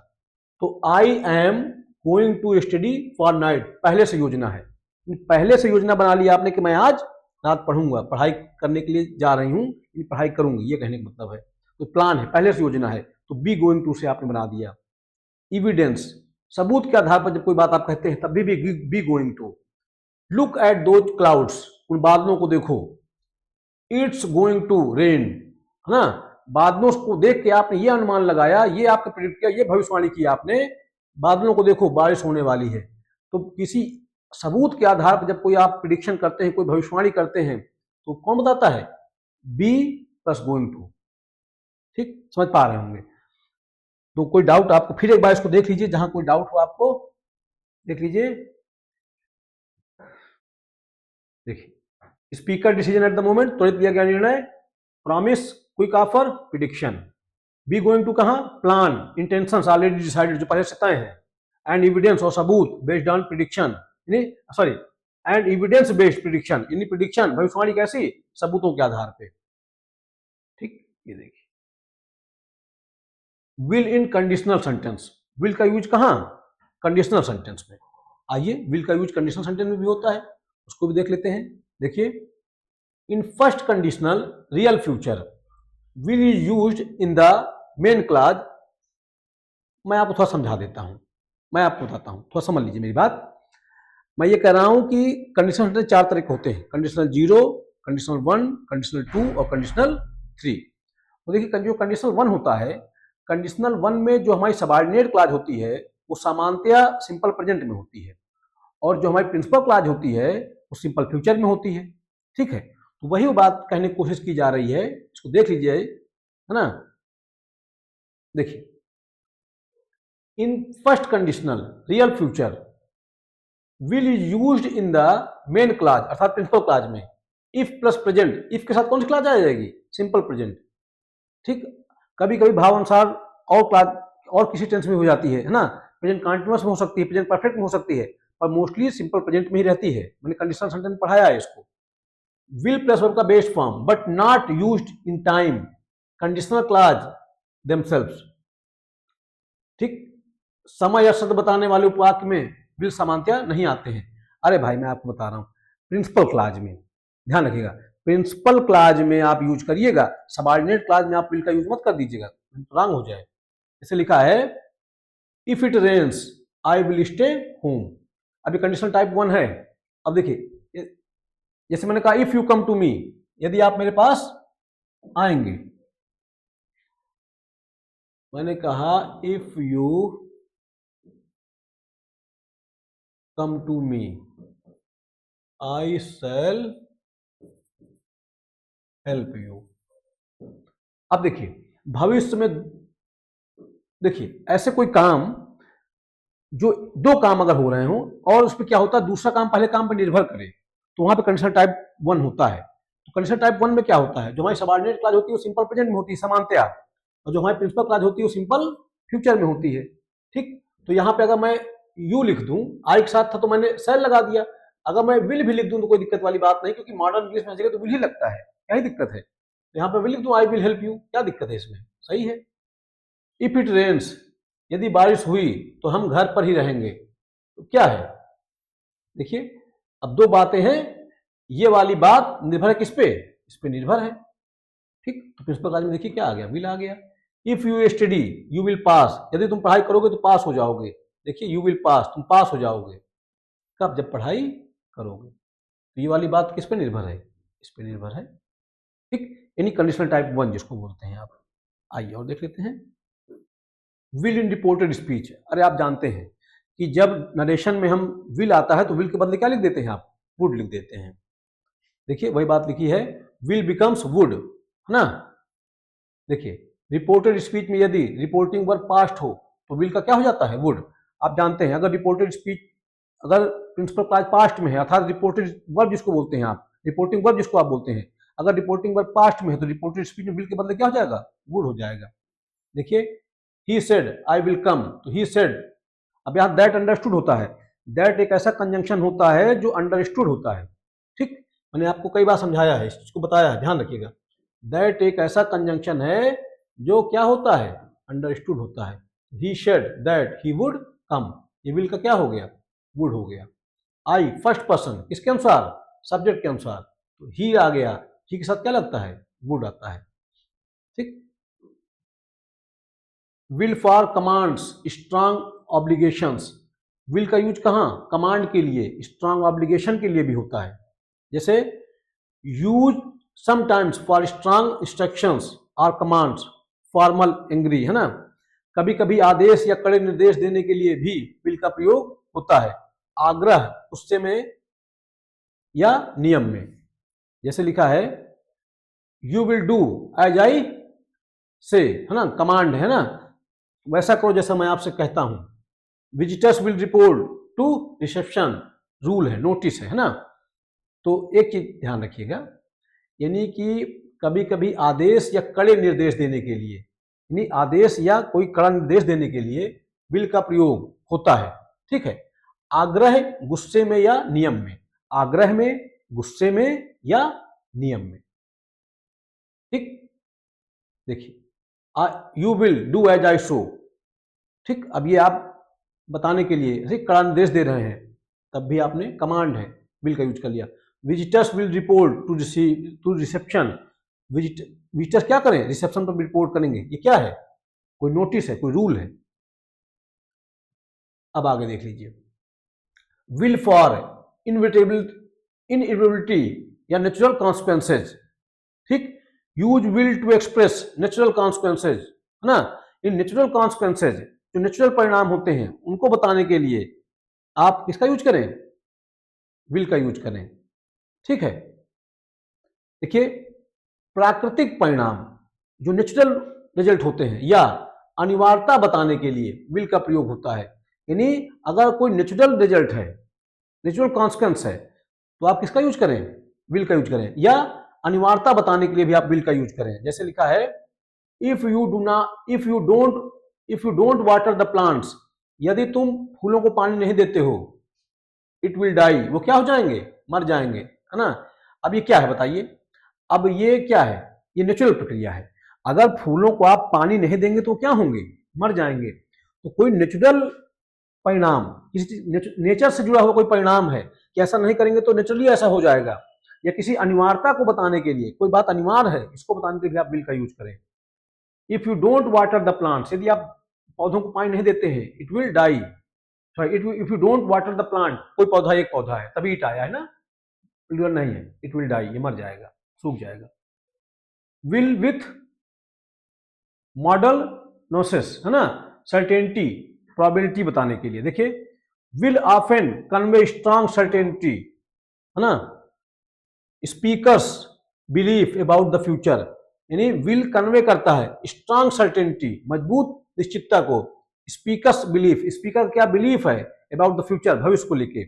तो I am going to study for night, पहले से योजना है, पहले से योजना बना लिया आपने कि मैं आज रात पढ़ूंगा, पढ़ाई करने के लिए जा रही हूं, पढ़ाई करूंगी, ये कहने का मतलब है। तो प्लान है, पहले से योजना है, तो बी गोइंग टू से आपने बना दिया। एविडेंस, सबूत के आधार पर जब कोई बात आप कहते हैं तब भी be going to. Look at those clouds, उन बादलों को देखो, इट्स गोइंग टू रेन, है ना, बादलों को देख के आपने ये अनुमान लगाया, ये आपका प्रेडिक्ट किया, ये भविष्यवाणी की आपने, बादलों को देखो बारिश होने वाली है। तो किसी सबूत के आधार पर जब कोई आप प्रिडिक्शन करते हैं, कोई भविष्यवाणी करते हैं, तो कौन बताता है, बी प्लस गोइंग टू। ठीक, समझ पा रहे होंगे। तो कोई डाउट आपको, फिर एक बार इसको देख लीजिए, जहां कोई डाउट हो आपको देख लीजिए। देखिए speaker decision at the moment, त्वरित लिया गया निर्णय, promise quick offer, prediction. Be going to कहां, प्लान, इंटेंशंस ऑलरेडी डिसाइडेड जो पहले से तय है, एंड एविडेंस और सबूत based on prediction, sorry and evidence based prediction, यानी प्रिडिक्शन भविष्यवाणी कैसी, सबूतों के आधार पे। ठीक, ये देखिए will in conditional sentence, will का यूज कहां, कंडीशनल सेंटेंस में। आइए विल का यूज कंडीशनल सेंटेंस में भी होता है, उसको भी देख लेते हैं। देखिए in first conditional real future will is used in the main clause. मैं आपको थोड़ा समझा देता हूं, मैं आपको बताता हूं, थोड़ा समझ लीजिए मेरी बात। मैं ये कह रहा हूं कि कंडीशनल सेंटेंस चार तरह के होते हैं, कंडीशनल 0, कंडीशनल 1, कंडीशनल 2 और कंडीशनल 3। तो देखिए जो कंडीशनल 1 होता है, कंडीशनल 1 में जो हमारी सबऑर्डिनेट क्लॉज होती है वो सामान्यतया सिंपल प्रेजेंट में होती है, और जो हमारी प्रिंसिपल क्लॉज होती है वो सिंपल फ्यूचर में होती है। ठीक है, तो वही बात कहने की कोशिश की जा रही है, इसको देख लीजिए, है ना। देखिए in first conditional real future will is used in the main clause अर्थात प्रिंसिपल क्लॉज में, इफ प्लस प्रेजेंट, इफ के साथ कौन सी क्लॉज आ जाएगी, सिंपल प्रेजेंट। ठीक, कभी कभी भाव अनुसार और क्लॉज और किसी टेंस में हो जाती है ना, प्रेजेंट कंटीन्यूअस में हो सकती है, प्रेजेंट परफेक्ट में हो सकती है, पर मोस्टली सिंपल प्रेजेंट में ही रहती है। मैंने कंडीशनल सेंटेंस पढ़ाया है इसको। विल प्लस वर्ब का best form but not used in time, conditional clause themselves. ठीक, समय या शब्द बताने वाले उपवाक्य में विल सामान्यतया नहीं आते हैं। अरे भाई मैं आपको बता रहा हूं, प्रिंसिपल क्लॉज में ध्यान रखिएगा, प्रिंसिपल क्लॉज में आप यूज करिएगा, सबऑर्डिनेट क्लॉज में आप विल का यूज मत कर दीजिएगा, रॉन्ग हो जाए। जैसे लिखा है if it rains I will stay home, अभी कंडीशनल टाइप 1 है। अब देखिए जैसे मैंने कहा if you come to me, यदि आप मेरे पास आएंगे, मैंने कहा if you come to me I shall help you. अब देखिए भविष्य में, देखिए ऐसे कोई काम, जो दो काम अगर हो रहे हो और उसमें क्या होता है दूसरा काम पहले काम पर निर्भर करे, तो वहां पे कंडीशनल टाइप 1 होता है। तो कंडीशनल टाइप 1 में क्या होता है, जो हमारी सबऑर्डिनेट क्लॉज होती है वो सिंपल प्रेजेंट में होती है सामान्यतया, और जो हमारी प्रिंसिपल क्लॉज होती है वो सिंपल फ्यूचर में होती है। ठीक, तो यहाँ पे अगर मैं यू लिख दूं, आई के साथ था तो मैंने सेल लगा दिया। अगर मैं विल भी लिख दूं तो कोई दिक्कत वाली बात नहीं, क्योंकि मॉडर्न इंग्लिश में तो विल ही लगता है, क्या ही दिक्कत है। तो यहाँ पे विल लिख दूं, आई विल हेल्प यू, क्या दिक्कत है इसमें, सही है। इफ इट रेन्स, यदि बारिश हुई तो हम घर पर ही रहेंगे, तो क्या है, देखिए अब दो बातें हैं, ये वाली बात निर्भर है किस पे, इस पे निर्भर है। ठीक, तो प्रिंसिपल क्लॉज में देखिए क्या आ गया, विल आ गया। If you study you will pass, यदि तुम पढ़ाई करोगे तो पास हो जाओगे, देखिए यू विल पास, तुम पास हो जाओगे कब, जब पढ़ाई करोगे। तो ये वाली बात किस पे निर्भर है, इस पे निर्भर है। ठीक, यानी कंडीशनल टाइप 1 जिसको बोलते हैं आप। आइए और देख लेते हैं। विल इन रिपोर्टेड स्पीच, अरे आप जानते हैं कि जब नरेशन में हम विल आता है तो विल के बदले क्या लिख देते हैं आप, वुड लिख देते हैं। देखिए वही बात लिखी है, विल बिकम्स वुड, है ना। देखिए रिपोर्टेड स्पीच में यदि रिपोर्टिंग वर्ब पास्ट हो तो विल का क्या हो जाता है, वुड। आप जानते हैं अगर रिपोर्टेड स्पीच, अगर प्रिंसिपल क्लॉज पास्ट में है, अर्थात रिपोर्टेड वर्ब जिसको बोलते हैं आप, रिपोर्टिंग वर्ब जिसको आप बोलते हैं, अगर रिपोर्टिंग वर्ब पास्ट में है तो रिपोर्टेड स्पीच में विल के बदले क्या हो जाएगा, वुड हो जाएगा। देखिए he said I will come, तो ही सेड, अब यहाँ दैट अंडरस्टूड होता है, दैट एक ऐसा कंजंक्शन होता है जो अंडरस्टूड होता है। ठीक, मैंने आपको कई बार समझाया है, इस चीज को बताया है, ध्यान रखिएगा। दैट एक ऐसा कंजंक्शन है जो क्या होता है, अंडरस्टूड होता है। He said that he would come, ये विल का क्या हो गया, वुड हो गया। आई फर्स्ट पर्सन किसके अनुसार, सब्जेक्ट के अनुसार, तो ही आ गया, ही के साथ क्या लगता है, वुड आता है। ठीक, will for commands strong obligations, will का यूज कहाँ, कमांड के लिए, स्ट्रांग ऑब्लिगेशन के लिए भी होता है। जैसे use sometimes for strong instructions और कमांड्स, फॉर्मल एंग्री, है ना। कभी कभी आदेश या कड़े निर्देश देने के लिए भी विल का प्रयोग होता है, आग्रह, गुस्से में या नियम में। जैसे लिखा है you will do as I say, है ना, कमांड है ना, वैसा करो जैसा मैं आपसे कहता हूं। Visitors will report to reception, rule है, नोटिस है ना। तो एक चीज ध्यान रखिएगा, यानी कि कभी कभी आदेश या कड़े निर्देश देने के लिए, यानी आदेश या कोई कड़ा निर्देश देने के लिए विल का प्रयोग होता है। ठीक है, आग्रह गुस्से में या नियम में, आग्रह में, गुस्से में या नियम में। ठीक, देखिए you will do as I show, ठीक, अब ये आप बताने के लिए कड़ा निर्देश दे रहे हैं, तब भी आपने कमांड है, विल का यूज कर लिया। Visitors will report to reception, visitors क्या करें, रिसेप्शन पर रिपोर्ट करेंगे, ये क्या है, कोई नोटिस है, कोई रूल है। अब आगे देख लीजिए, विल फॉर इनएविटेबिलिटी या नेचुरल कॉन्सिक्वेंसेज। ठीक, use will to express natural consequences, है ना। इन नेचुरल कॉन्सिक्वेंसेज, जो नेचुरल परिणाम होते हैं उनको बताने के लिए आप किसका यूज करें, विल का यूज करें। ठीक है, देखिए प्राकृतिक परिणाम जो नेचुरल रिजल्ट होते हैं या अनिवार्यता बताने के लिए विल का प्रयोग होता है। यानी अगर कोई नेचुरल रिजल्ट है, नेचुरल कॉन्सिक्वेंस है, तो आप किसका यूज करें, विल का यूज करें, या अनिवार्यता बताने के लिए भी आप विल का यूज करें। जैसे लिखा है if you don't water the plants, यदि तुम फूलों को पानी नहीं देते हो, इट विल डाई, वो क्या हो जाएंगे, मर जाएंगे, है ना। अब ये क्या है बताइए, अब ये क्या है, ये नेचुरल प्रक्रिया है। अगर फूलों को आप पानी नहीं देंगे तो क्या होंगे, मर जाएंगे। तो कोई नेचुरल परिणाम, किसी नेचर से जुड़ा हुआ कोई परिणाम है कि ऐसा नहीं करेंगे तो नेचुरली ऐसा हो जाएगा, या किसी अनिवार्यता को बताने के लिए, कोई बात अनिवार्य है इसको बताने के लिए आप विल का यूज करें। If you don't water the plants, यदि आप पौधों को पानी नहीं देते हैं, it will die, if you don't water the plant, कोई पौधा, एक पौधा है तभी इट आया है ना, प्लूरल नहीं है, इट विल डाई, ये मर जाएगा, सूख जाएगा। विल विथ मॉडल नोसिस, है ना, सर्टेनिटी, प्रोबेबिलिटी बताने के लिए। देखिए will often convey strong certainty, है ना, speakers belief about the future, यानी विल कन्वे करता है स्ट्रांग सर्टेनिटी, मजबूत निश्चितता को, स्पीकर्स बिलीफ, स्पीकर क्या बिलीफ है अबाउट द फ्यूचर, भविष्य को लेके।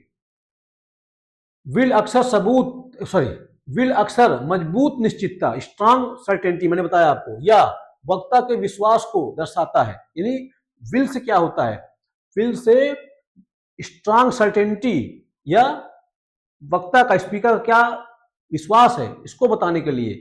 विल अक्सर मजबूत निश्चितता, स्ट्रांग सर्टेनिटी मैंने बताया आपको, या वक्ता के विश्वास को दर्शाता है। यानी विल से क्या होता है, विल से स्ट्रांग सर्टेनिटी या वक्ता का, स्पीकर का क्या विश्वास है इसको बताने के लिए,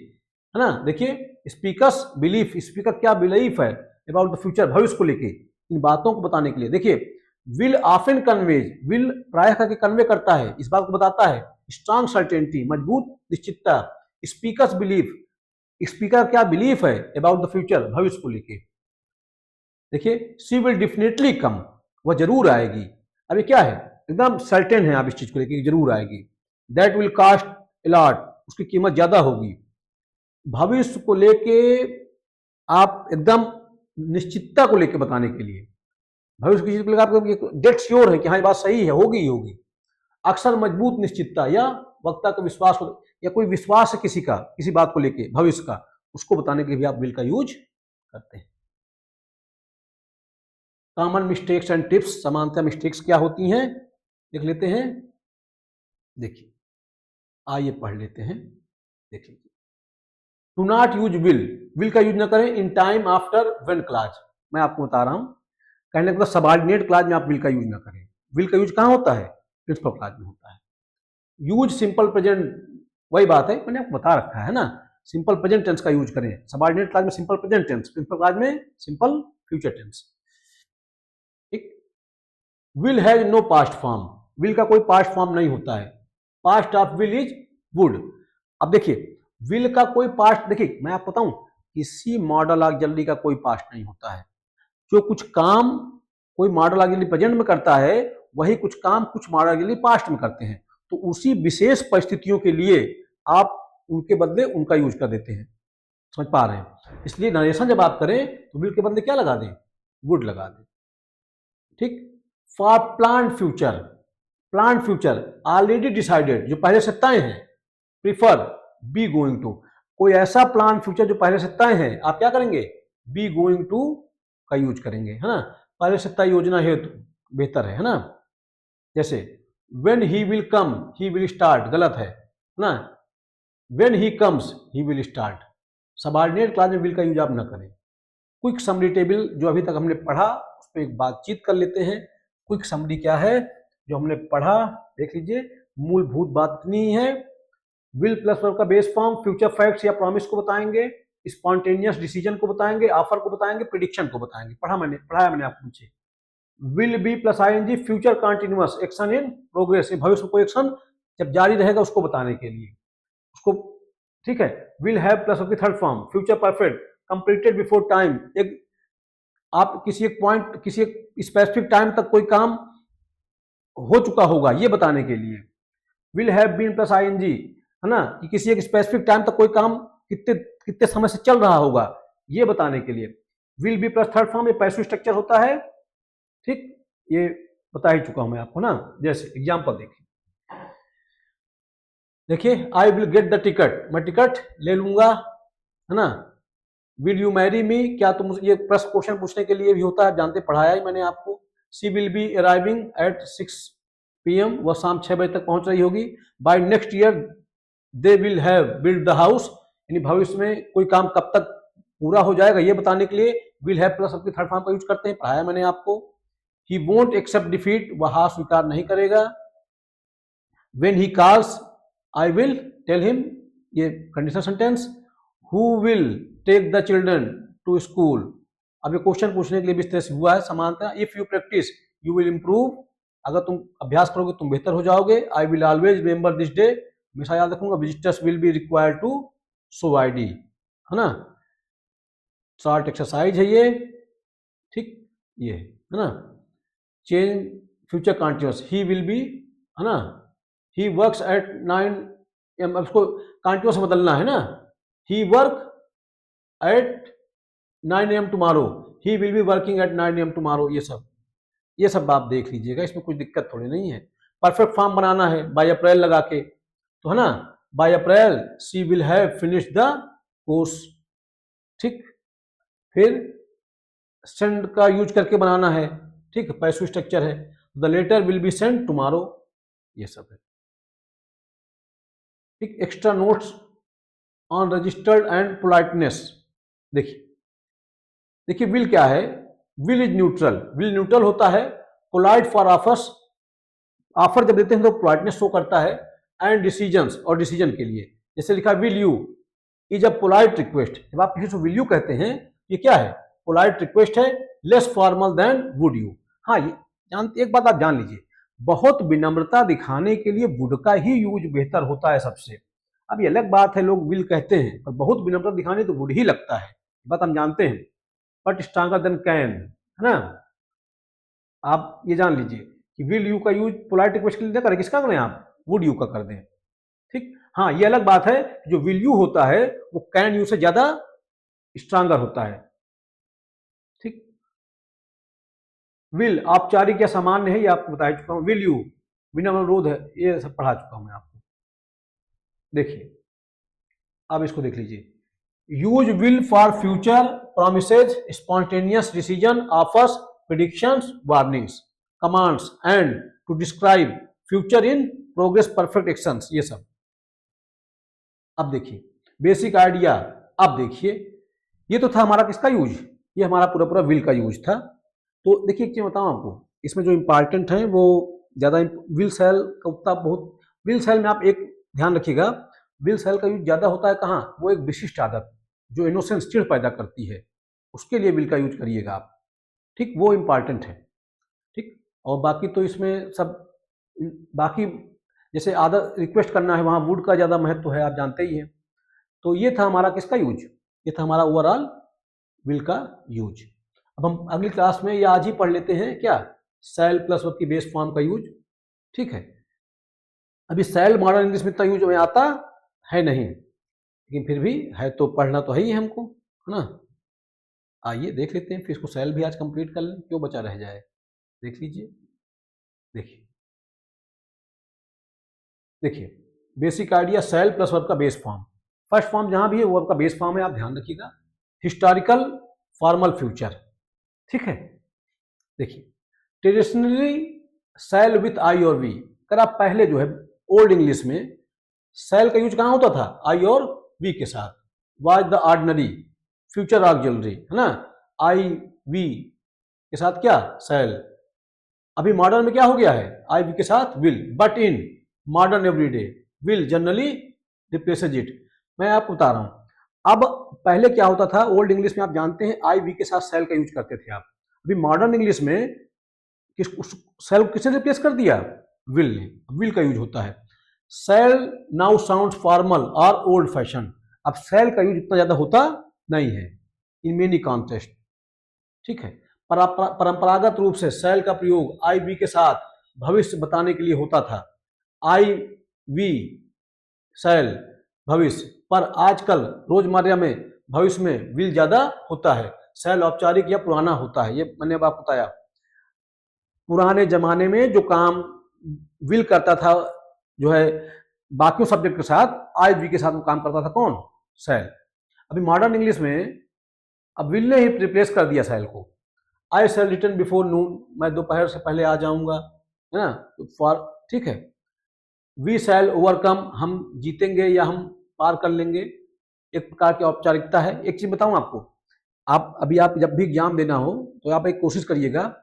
है ना। देखिए स्पीकर्स बिलीफ, स्पीकर क्या बिलीफ है अबाउट द फ्यूचर, भविष्य को लेके, इन बातों को बताने के लिए। देखिए विल ऑफन कन्वेज, विल प्रायः करके कन्वे करता है, इस बात को बताता है। स्ट्रांग सर्टेनिटी, मजबूत निश्चितता। स्पीकर्स बिलीफ, स्पीकर क्या बिलीफ है अबाउट द फ्यूचर, भविष्य को लेके। देखिए शी विल डेफिनेटली कम, वह जरूर आएगी। अभी क्या है, एकदम सर्टेन है आप इस चीज को लेके, जरूर आएगी। That will cost a lot, उसकी कीमत ज्यादा होगी। भविष्य को लेके आप एकदम निश्चितता को लेके बताने के लिए, भविष्य की चीज को लेकर आपको डेट श्योर है कि हाँ ये बात सही है, होगी ही होगी। अक्सर मजबूत निश्चितता या वक्ता का विश्वास या कोई विश्वास है किसी का, किसी बात को लेके भविष्य का, उसको बताने के लिए भी आप विल का यूज करते हैं। कॉमन मिस्टेक्स एंड टिप्स, समानता मिस्टेक्स क्या होती हैं देख लेते हैं। देखिए आइए पढ़ लेते हैं, देख लीजिए। To not use will, will का यूज ना करें in time after when clause. मैं आपको बता रहा हूं, कहने का सबऑर्डिनेट क्लाज में आप विल का यूज ना करें। विल का यूज कहां होता है, प्रिंसिपल क्लाज में होता है। यूज सिंपल प्रेजेंट, वही बात है मैंने आपको बता रखा है ना, सिंपल प्रेजेंट टेंस का यूज करें। सबऑर्डिनेट क्लाज में simple present tense, principal clause में सिंपल फ्यूचर टेंस। ठीक, will has no past form, will का कोई पास्ट फॉर्म नहीं होता है। Past of will is would. अब देखिए विल का कोई पास्ट, देखिए मैं आपको बताऊं, किसी मॉडल ऑक्सिलरी का कोई पास्ट नहीं होता है। जो कुछ काम कोई मॉडल ऑक्सिलरी प्रेजेंट में करता है, वही कुछ काम कुछ मॉडल ऑक्सिलरी पास्ट में करते हैं। तो उसी विशेष परिस्थितियों के लिए आप उनके बदले उनका यूज कर देते हैं, समझ पा रहे हैं। इसलिए नरेशन जब आप करें तो विल के बदले क्या लगा दें, वुड लगा दें। ठीक, for plan future, plan future already decided, जो पहले से तय है। प्रीफर बी गोइंग टू, कोई ऐसा प्लान फ्यूचर जो पहले से तय है, आप क्या करेंगे, बी गोइंग टू का यूज करेंगे, है ना। पहले से तय योजना हेतु बेहतर है ना। जैसे when he will come, he will start, गलत है ना। When he comes, he will start. Subordinate class में विल का यूज आप ना करें। क्विक समरी टेबल जो अभी तक हमने पढ़ा उस पर एक बातचीत कर लेते हैं। क्विक समरी क्या है जो हमने पढ़ा, देख लीजिए। मूलभूत बात इतनी है, विल प्लस वर्ब का बेस फॉर्म फ्यूचर फैक्ट्स या प्रॉमिस को बताएंगे, स्पॉन्टेनियस डिसीजन को बताएंगे, ऑफर को बताएंगे, प्रिडिक्शन को बताएंगे। पढ़ाया मैंने आपको नीचे। Will be plus ING future continuous action in progress, भविष्य कोई एक्शन जब जारी रहेगा उसको बताने के लिए उसको। ठीक है, विल हैव प्लस की third form future perfect completed before time, एक आप किसी एक पॉइंट, किसी एक स्पेसिफिक टाइम तक कोई काम हो चुका होगा ये बताने के लिए। Will have been plus ING, है ना, कि किसी एक स्पेसिफिक टाइम तक कोई काम कितने कितने समय से चल रहा होगा ये बताने के लिए। Will be plus third form, ये पैसिव स्ट्रक्चर होता है। ठीक, ये बता ही चुका हूं मैं आपको ना। जैसे एग्जांपल देखिए I will get the ticket, मैं टिकट ले लूंगा, है ना। विल यू मैरी मी, क्या तुम, ये प्रश्न क्वेश्चन पूछने के लिए भी होता है, जानते, पढ़ाया ही मैंने आपको। She will B arriving at 6 PM, वह शाम 6 बजे तक पहुंच रही होगी। By next year they will have build the house, यानी भविष्य में कोई काम कब तक पूरा हो जाएगा ये बताने के लिए विल हैव प्लस अपनी थर्ड फॉर्म का यूज करते हैं, पढ़ाया मैंने आपको। ही वोंट एक्सेप्ट डिफीट, वह हार स्वीकार नहीं करेगा। When he calls I will tell him, ये conditional sentence. Who will take the children to school, अब ये क्वेश्चन पूछने के लिए भी इस तरह से हुआ है समानता। If you practice you will improve, अगर तुम अभ्यास करोगे तुम बेहतर हो जाओगे। I will always remember this day, हमेशा याद रखूंगा। Visitors will be required to show ID, है ना। शॉर्ट एक्सरसाइज है ये। ठीक, ये है ना। Change future continuous, he will B, है ना। ही वर्क्स एट 9 AM, अब इसको कंटिन्यूअस बदलना है ना। He work at 9 AM tomorrow, he will be working at 9 AM tomorrow. ये सब आप देख लीजिएगा, इसमें कुछ दिक्कत थोड़ी नहीं है। परफेक्ट फॉर्म बनाना है बाय अप्रैल लगा के, तो है ना, by April she will have finish the course. ठीक, फिर सेंड का यूज करके बनाना है, ठीक, पैसिव स्ट्रक्चर है। The letter will be send tomorrow, ये सब है। ठीक, extra notes on registered and politeness, देखिए देखिए विल क्या है, will is neutral, will neutral होता है, पोलाइट फॉर ऑफर्स, ऑफर जब देते हैं तो पोलाइटनेस शो करता है, एंड डिसीजंस और डिसीजन के लिए, जैसे लिखा will you is a polite request, जब आप किसी को विल यू कहते हैं ये क्या है, पोलाइट रिक्वेस्ट है, less formal than would you. हाँ ये जानते, एक बात आप जान लीजिए, बहुत विनम्रता दिखाने के लिए वुड का ही यूज बेहतर होता है सबसे। अब ये अलग बात है लोग विल कहते हैं, पर बहुत विनम्रता दिखाने तो वुड ही लगता है, बात हम जानते हैं, बट स्ट्रांगर देन कैन, है ना। आप ये जान लीजिए कि विल यू का यूज पोलाइट रिक्वेस्ट के लिए ना करें, किसका करें आप, वुड यू का कर दें, ठीक। हाँ ये अलग बात है, जो विल यू होता है वो कैन यू से ज्यादा स्ट्रांगर होता है, ठीक। विल औपचारिक या सामान्य है, ये आपको बता चुका हूं, विल यू विनम्र अनुरोध है, ये सब पढ़ा चुका हूं मैं आपको। देखिए अब इसको देख लीजिए, use will for future promises, spontaneous decision, offers, predictions, warnings, commands and to describe future in progress, perfect actions, ये सब। अब देखिए बेसिक आइडिया, अब देखिए ये तो था हमारा किसका यूज, ये हमारा पूरा पूरा विल का यूज था। तो देखिए एक चीज बताऊं आपको, इसमें जो इंपॉर्टेंट है वो ज्यादा, विल सेल का उतना बहुत, विल सेल में आप एक ध्यान रखिएगा, विल सेल का यूज ज्यादा होता है कहाँ, वो एक विशिष्ट आदत जो इनोसेंस चिढ़ पैदा करती है, उसके लिए विल का यूज करिएगा आप, ठीक, वो इंपॉर्टेंट है, ठीक। और बाकी तो इसमें सब, बाकी जैसे आदत रिक्वेस्ट करना है वहाँ वुड का ज़्यादा महत्व है, आप जानते ही हैं। तो ये था हमारा किसका यूज, ये था हमारा ओवरऑल विल का यूज। अब हम अगली क्लास में ये आज ही पढ़ लेते हैं क्या, सेल प्लस वर्ब की बेस फॉर्म का यूज, ठीक है। अभी सेल मॉडर्न इंग्लिश में इतना यूज हमें आता है नहीं, लेकिन फिर भी है तो पढ़ना तो है ही हमको, है ना। आइए देख लेते हैं, फिर इसको सेल भी आज कंप्लीट कर लें, क्यों बचा रह जाए, देख लीजिए। देखिए देखिए basic idea, shall plus verb का बेस फॉर्म, फर्स्ट फॉर्म जहां भी है वर्ब का बेस फॉर्म है, आप ध्यान रखिएगा, हिस्टोरिकल फॉर्मल फ्यूचर, ठीक है। देखिए ट्रेडिशनली सेल विथ आई और वी, अगर आप पहले जो है ओल्ड इंग्लिश में सेल का यूज कहाँ होता था, आई और वी के साथ, was the ordinary future auxiliary, है ना, आई वी के साथ क्या सेल। अभी मॉडर्न में क्या हो गया है, आई वी के साथ will, but in modern everyday will generally replaces it. मैं आपको बता रहा हूं, अब पहले क्या होता था ओल्ड इंग्लिश में, आप जानते हैं आई वी के साथ सेल का यूज करते थे आप, अभी मॉडर्न इंग्लिश में सेल किसने रिप्लेस कर दिया, विल ने, विल का यूज होता है। सेल नाउ साउंड फॉर्मल और ओल्ड फैशन, अब सेल का यूज इतना ज्यादा होता नहीं है इन मेनी कॉन्टेक्स्ट, ठीक है। परंपरागत रूप से सेल का प्रयोग आई वी के साथ भविष्य बताने के लिए होता था, आई वी सेल भविष्य, पर आजकल रोजमर्रा में भविष्य में विल ज्यादा होता है, सेल औपचारिक या पुराना होता है, ये मैंने अब आपको बताया। पुराने जमाने में जो काम विल करता था जो है बाकी सब्जेक्ट के साथ, आई वी के साथ वो काम करता था कौन, सेल। अभी मॉडर्न इंग्लिश में अब विल ने ही रिप्लेस कर दिया सेल को, आई सेल रिटर्न बिफोर नून, मैं दोपहर से पहले आ जाऊंगा, है ना, फॉर, ठीक है। वी सेल ओवरकम, हम जीतेंगे या हम पार कर लेंगे, एक प्रकार की औपचारिकता है। एक चीज बताऊं आपको, आप अभी आप जब भी एग्जाम देना हो तो आप एक कोशिश करिएगा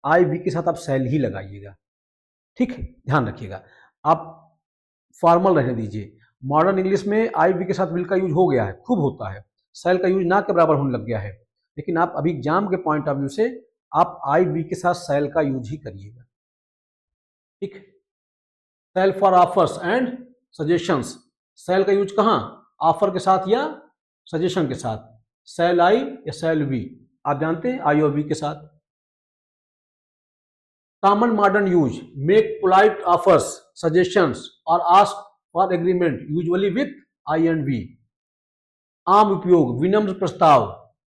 आई वी के साथ आप सेल ही लगाइएगा, ठीक है, ध्यान रखिएगा, आप फॉर्मल रहने दीजिए। मॉडर्न इंग्लिश में आई वी के साथ विल का यूज हो गया है, खूब होता है, सेल का यूज ना के बराबर होने लग गया है, लेकिन आप अभी एग्जाम के पॉइंट ऑफ व्यू से आप आई वी के साथ सेल का यूज ही करिएगा, ठीक। Shall for offers and suggestions, shall का यूज कहां, ऑफर के साथ या सजेशन के साथ, सेल आई या सेल वी, आप जानते हैं आई और वी के साथ। Common modern use, make polite offers, suggestions और ask for agreement usually with I and we. आम उपयोग, विनम्र प्रस्ताव,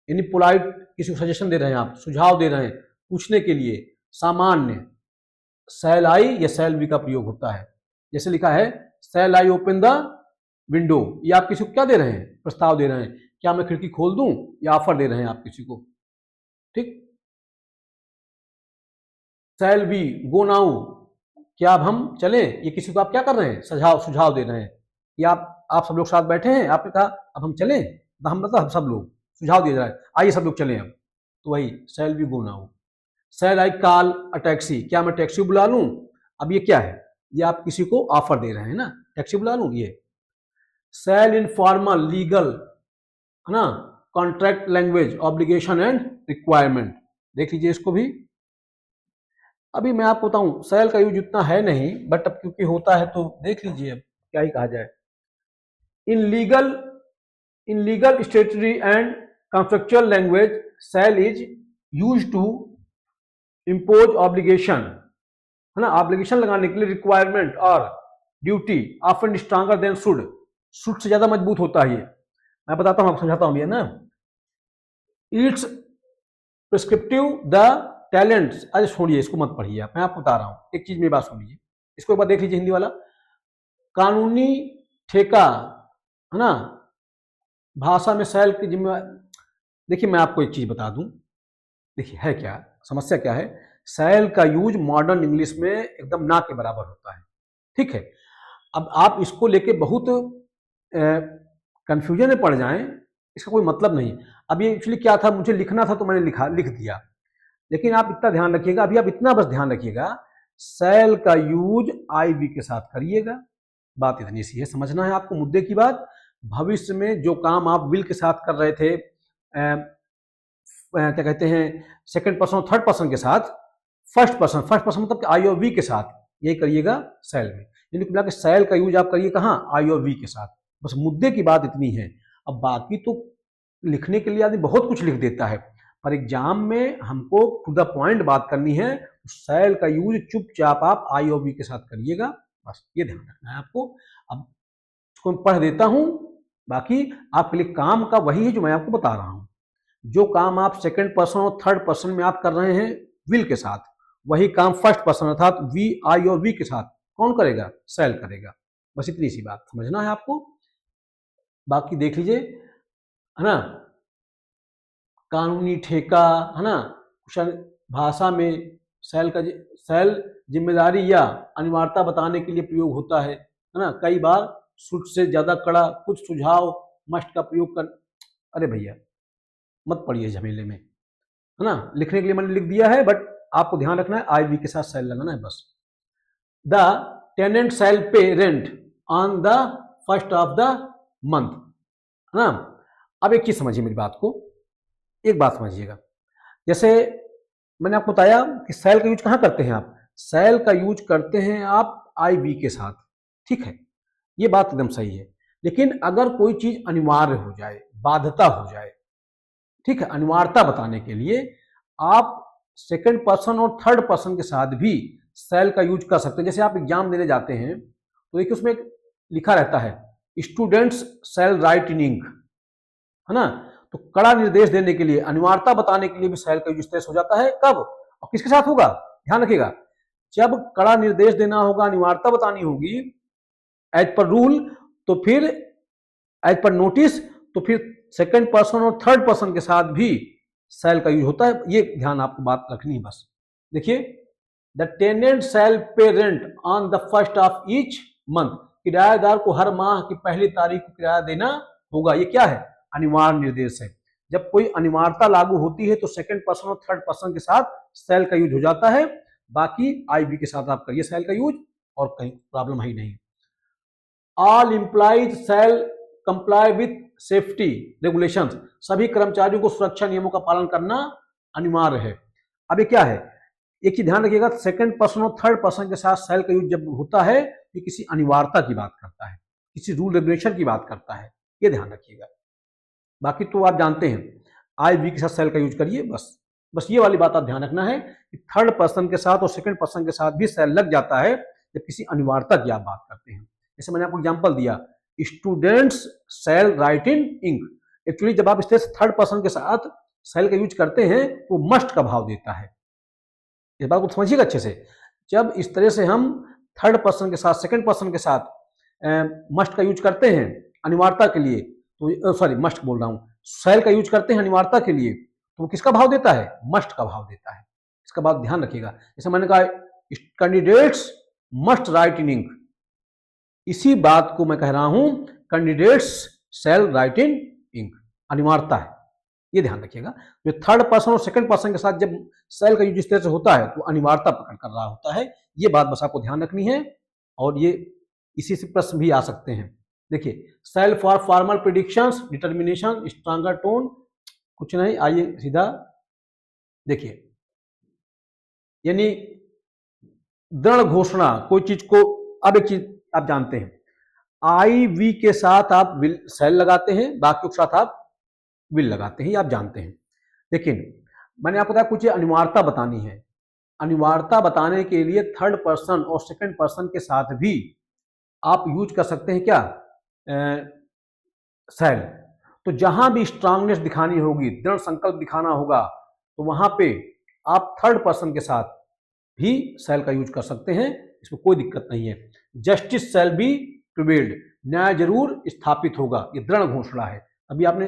यानी पोलाइट किसी को सजेशन दे रहे हैं आप, सुझाव दे रहे हैं पूछने के लिए, सामान्य सेल आई या सेल वी का प्रयोग होता है, जैसे लिखा है shall I open the window, या आप किसी को क्या दे रहे हैं, प्रस्ताव दे रहे हैं, क्या मैं खिड़की खोल दूं, या ऑफर दे रहे हैं आप किसी को, ठीक। सेल वी गो नाउ, क्या अब हम चलें, ये किसी को आप क्या कर रहे हैं, सुझाव दे रहे हैं, या आप सब लोग साथ बैठे हैं, आपने कहा अब हम चलें, तो हम मतलब हम सब लोग सुझाव दिया जा रहा है, आइए सब लोग चलें अब, तो वही shall we go now. Shall I call a taxi, क्या मैं टैक्सी बुला लूं? अब ये क्या है, ये आप किसी को ऑफर दे रहे हैं ना, टैक्सी बुला लूं। ये शैल इन फॉर्मल लीगल, है ना, contract language obligation and requirement, देख लीजिए इसको भी। अभी मैं आपको बताऊं शैल का यूज उतना है नहीं, बट अब क्योंकि होता है तो देख लीजिए, अब क्या ही कहा जाए। In legal statutory and contractual language shall is use to impose obligation, है ना, ऑब्लिगेशन लगाने के लिए, रिक्वायरमेंट और duty often stronger than should से ज्यादा मजबूत होता है ये। मैं बताता हूं, आपको समझाता हूं ये ना। इट्स प्रिस्क्रिप्टिव द टैलेंट्स, अरे छोड़िए इसको मत पढ़िए आप, मैं आपको बता रहा हूं, एक चीज मेरी बात सुनिए, इसको एक बार देख लीजिए हिंदी वाला। कानूनी ठेका, है ना, भाषा में शैल की जिम्मेवार। देखिए मैं आपको एक चीज बता दूं, देखिए है क्या समस्या, क्या है, शैल का यूज मॉडर्न इंग्लिश में एकदम ना के बराबर होता है, ठीक है। अब आप इसको लेके बहुत कंफ्यूजन में पड़ जाएं, इसका कोई मतलब नहीं। अब ये एक्चुअली क्या था, मुझे लिखना था तो मैंने लिख दिया, लेकिन आप इतना ध्यान रखिएगा, अभी आप इतना बस ध्यान रखिएगा, शैल का यूज आई वी के साथ करिएगा, बात इतनी सी है, समझना है आपको मुद्दे की बात। भविष्य में जो काम आप विल के साथ कर रहे थे, क्या कहते हैं, सेकंड पर्सन और थर्ड पर्सन के साथ, फर्स्ट पर्सन मतलब कि आई और वी के साथ, यही करिएगा शैल में। यानी कि शैल का यूज आप करिए कहाँ, आई और वी के साथ, बस मुद्दे की बात इतनी है। अब बाकी तो लिखने के लिए आदमी बहुत कुछ लिख देता है, पर एग्जाम में हमको टू द पॉइंट बात करनी है, तो शैल का यूज चुपचाप आप आई और वी के साथ करिएगा, बस ये ध्यान रखना है आपको। अब इसको मैं पढ़ देता हूं, बाकी आपके लिए काम का वही है जो मैं आपको बता रहा हूं। जो काम आप सेकंड पर्सन और थर्ड पर्सन में आप कर रहे हैं विल के साथ, वही काम फर्स्ट पर्सन अर्थात वी, आई और वी के साथ कौन करेगा, शैल करेगा, बस इतनी सी बात समझना है आपको। बाकी देख लीजिए, है ना, कानूनी ठेका, है ना, कुशल भाषा में शैल जिम्मेदारी या अनिवार्यता बताने के लिए प्रयोग होता है ना, कई बार शुड से ज्यादा कड़ा, कुछ सुझाव मस्ट का प्रयोग कर। अरे भैया मत पढ़िए झमेले में, है ना, लिखने के लिए मैंने लिख दिया है, बट आपको ध्यान रखना है आई वी के साथ शैल लगाना है बस। द टेनेंट शैल पे rent on the first of the month, है ना। अब एक चीज समझिए मेरी बात को, एक बात समझिएगा, जैसे मैंने आपको बताया कि शैल का यूज कहाँ करते हैं आप, शैल का यूज करते हैं आप आई वी के साथ, ठीक है, ये बात एकदम सही है। लेकिन अगर कोई चीज अनिवार्य हो जाए, बाध्यता हो जाए, ठीक है, अनिवार्यता बताने के लिए आप सेकंड पर्सन और थर्ड पर्सन के साथ भी शैल का यूज कर सकते हैं। जैसे आप एग्जाम देने जाते हैं तो देखिए उसमें लिखा रहता है स्टूडेंट्स शैल राइट इन इंक, है ना, तो कड़ा निर्देश देने के लिए, अनिवार्यता बताने के लिए भी शैल का यूज इस्तेमाल हो जाता है। कब और किसके साथ होगा, ध्यान रखिएगा, जब कड़ा निर्देश देना होगा, अनिवार्यता बतानी होगी एज पर रूल, तो फिर एज पर नोटिस, तो फिर सेकंड पर्सन और थर्ड पर्सन के साथ भी शैल का यूज होता है। ये ध्यान आपको बात रखनी है बस। देखिए, द टेनेंट शैल पे rent on the first of each month, किराएदार को हर माह की पहली तारीख को किराया देना होगा। ये क्या है, अनिवार्य निर्देश है। जब कोई अनिवार्यता लागू होती है तो सेकंड पर्सन और थर्ड पर्सन के साथ शैल का यूज हो जाता है, बाकी आई बी के साथ आप करिए शैल का यूज, और कहीं प्रॉब्लम है ही नहीं। All employees shell comply with safety regulations, सभी कर्मचारियों को सुरक्षा नियमों का पालन करना अनिवार्य है। अब ये क्या है, एक चीज ध्यान रखिएगा, सेकंड पर्सन और थर्ड पर्सन के साथ शैल का यूज जब होता है ये किसी अनिवार्यता की बात करता है, किसी रूल रेगुलेशन की बात करता है, ये ध्यान रखिएगा। बाकी तो आप जानते हैं आई वी के साथ शैल का यूज करिए, बस ये वाली बात आप ध्यान रखना है कि थर्ड पर्सन के साथ और सेकंड पर्सन के साथ भी शैल लग जाता है जब किसी अनिवार्यता की आप बात करते हैं। जैसे मैंने आपको एग्जांपल दिया, स्टूडेंट्स शैल राइट इन इंक, एक्चुअली जब आप इस तरह से थर्ड पर्सन के साथ शैल का यूज करते हैं वो मस्ट का भाव देता है। इस बात को समझिएगा अच्छे से, जब इस तरह से हम थर्ड पर्सन के साथ सेकंड पर्सन के साथ मस्ट का यूज करते हैं अनिवार्यता के लिए, तो सॉरी मस्ट बोल रहा हूं, शैल का यूज करते हैं अनिवार्यता के लिए, तो वो किसका भाव देता है, मस्ट का भाव देता है। इसका बात ध्यान रखिएगा। जैसे मैंने कहा कैंडिडेट्स मस्ट राइट इन इंक, इसी बात को मैं कह रहा हूं, कैंडिडेट्स शैल राइट इन इंक, अनिवार्यता है, ये ध्यान रखिएगा। जो थर्ड पर्सन और सेकंड पर्सन के साथ जब सेल का यूज इस तरह से होता है तो अनिवार्यता पकड़ कर रहा होता है। ये बात बस आपको ध्यान रखनी है, और ये इसी से प्रश्न भी आ सकते हैं। देखिए, shall for formal predictions, determination, stronger tone, कुछ नहीं, आइए सीधा देखिए, यानी दृढ़ घोषणा कोई चीज को। अब एक चीज आप जानते हैं, आई वी के साथ आप विल सेल लगाते हैं, बाकी के साथ आप विल लगाते हैं, आप जानते हैं। लेकिन मैंने आपको बताया कुछ अनिवार्यता बतानी है। अनिवार्यता बताने के लिए थर्ड पर्सन और सेकंड पर्सन के साथ भी आप यूज कर सकते हैं क्या, सेल। तो जहां भी स्ट्रांगनेस दिखानी होगी, दृढ़ संकल्प दिखाना होगा, तो वहां पे आप थर्ड पर्सन के साथ भी सेल का यूज कर सकते हैं, इसमें कोई दिक्कत नहीं है। जस्टिस सेल बी प्रिवेल्ड, न्याय जरूर स्थापित होगा, ये दृढ़ घोषणा है। अभी आपने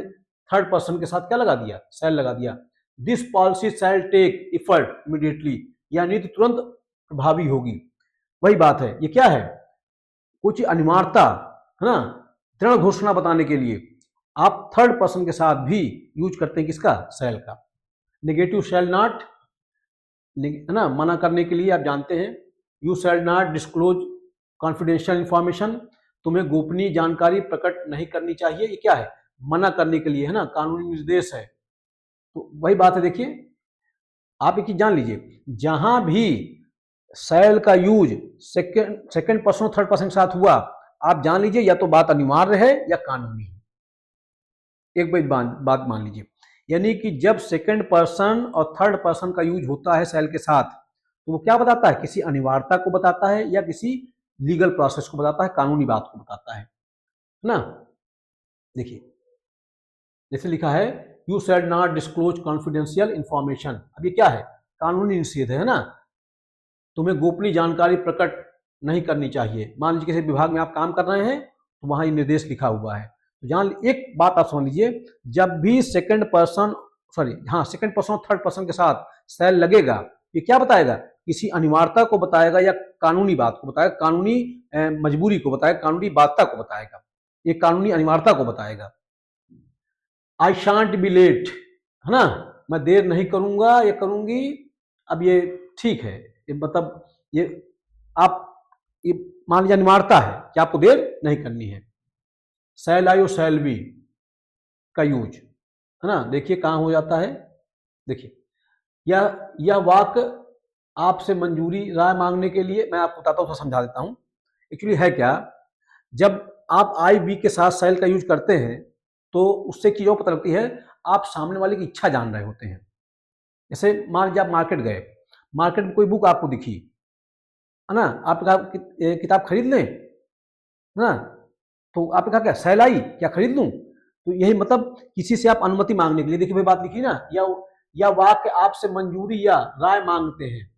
थर्ड पर्सन के साथ क्या लगा दिया, सेल लगा दिया। This policy shall take effect immediately, यह नीति तुरंत प्रभावी होगी। वही बात है, ये क्या है, कुछ अनिवार्यता है ना, दृढ़ घोषणा बताने के लिए आप थर्ड पर्सन के साथ भी यूज करते हैं किसका, सेल का। नेगेटिव शैल नॉट, है ना, मना करने के लिए आप जानते हैं, you shall not disclose confidential information, तुम्हें गोपनीय जानकारी प्रकट नहीं करनी चाहिए, ये क्या है, मना करने के लिए, है ना, कानूनी निर्देश है। तो वही बात है। देखिए, आप एक चीज जान लीजिए, जहां भी सेल का यूज सेकंड पर्सन और थर्ड पर्सन के साथ हुआ, आप जान लीजिए या तो बात अनिवार्य है या कानूनी है। एक बात मान लीजिए, यानी कि जब सेकंड पर्सन और थर्ड पर्सन का यूज होता है सेल के साथ, तो वो क्या बताता है, किसी अनिवार्यता को बताता है या किसी लीगल प्रोसेस को बताता है, कानूनी बात को बताता है ना। देखिए, जैसे लिखा है, you shall not disclose confidential information, अब ये क्या है, कानूनी निषेध है ना, तुम्हें गोपनीय जानकारी प्रकट नहीं करनी चाहिए। मान लीजिए किसी विभाग में आप काम कर रहे हैं, तो वहां ये निर्देश लिखा हुआ है। तो जहां एक बात आप समझ लीजिए, जब भी सेकंड पर्सन और थर्ड पर्सन के साथ सेल लगेगा, ये क्या बताएगा, किसी अनिवार्यता को बताएगा या कानूनी बात को बताएगा, कानूनी मजबूरी को बताएगा, कानूनी बाध्यता को बताएगा, ये कानूनी अनिवार्यता को बताएगा। आई शांट बी लेट, है ना, मैं देर नहीं करूंगा या करूंगी। अब ये ठीक है, ये मतलब ये आप ये मान लीजिए अनिवार्यता है कि आपको देर नहीं करनी है। शैल आई और शैल बी का यूज, है ना, देखिए कहां हो जाता है। देखिए, यह वाक्य आपसे मंजूरी राय मांगने के लिए, मैं आपको बताता हूं, समझा देता हूं। एक्चुअली है क्या, जब आप आई बी के साथ सेल का यूज करते हैं, तो उससे चीजों पता लगती है, आप सामने वाले की इच्छा जान रहे होते हैं। जैसे मान लीजिए आप मार्केट गए, मार्केट में कोई बुक आपको दिखी, है ना, आप किताब खरीद लें, है ना, तो आपने कहा क्या, सेल आई, क्या खरीद लूं, तो यही मतलब किसी से आप अनुमति मांगने के लिए, देखिए भाई बात लिखी ना, या वाक्य आपसे मंजूरी या राय मांगते हैं,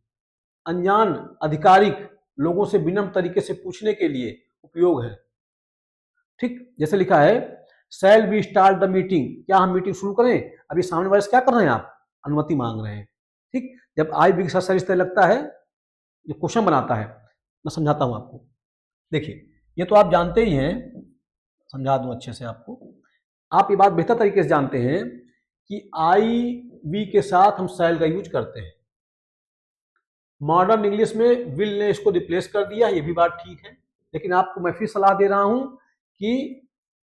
अनजान आधिकारिक लोगों से विनम्र तरीके से पूछने के लिए उपयोग है। ठीक, जैसे लिखा है, shall we start the meeting, क्या हम मीटिंग शुरू करें। अभी सामने वाले से क्या कर रहे हैं, आप अनुमति मांग रहे हैं। ठीक, जब आई बी के साथ इस तरह लगता है, ये क्वेश्चन बनाता है, मैं समझाता हूं आपको। देखिए, ये तो आप जानते ही हैं, समझा दूं अच्छे से आपको। आप ये बात बेहतर तरीके से जानते हैं कि आई वी के साथ हम शैल का यूज करते हैं। मॉडर्न इंग्लिश में विल ने इसको रिप्लेस कर दिया, ये भी बात ठीक है, लेकिन आपको मैं फिर सलाह दे रहा हूं कि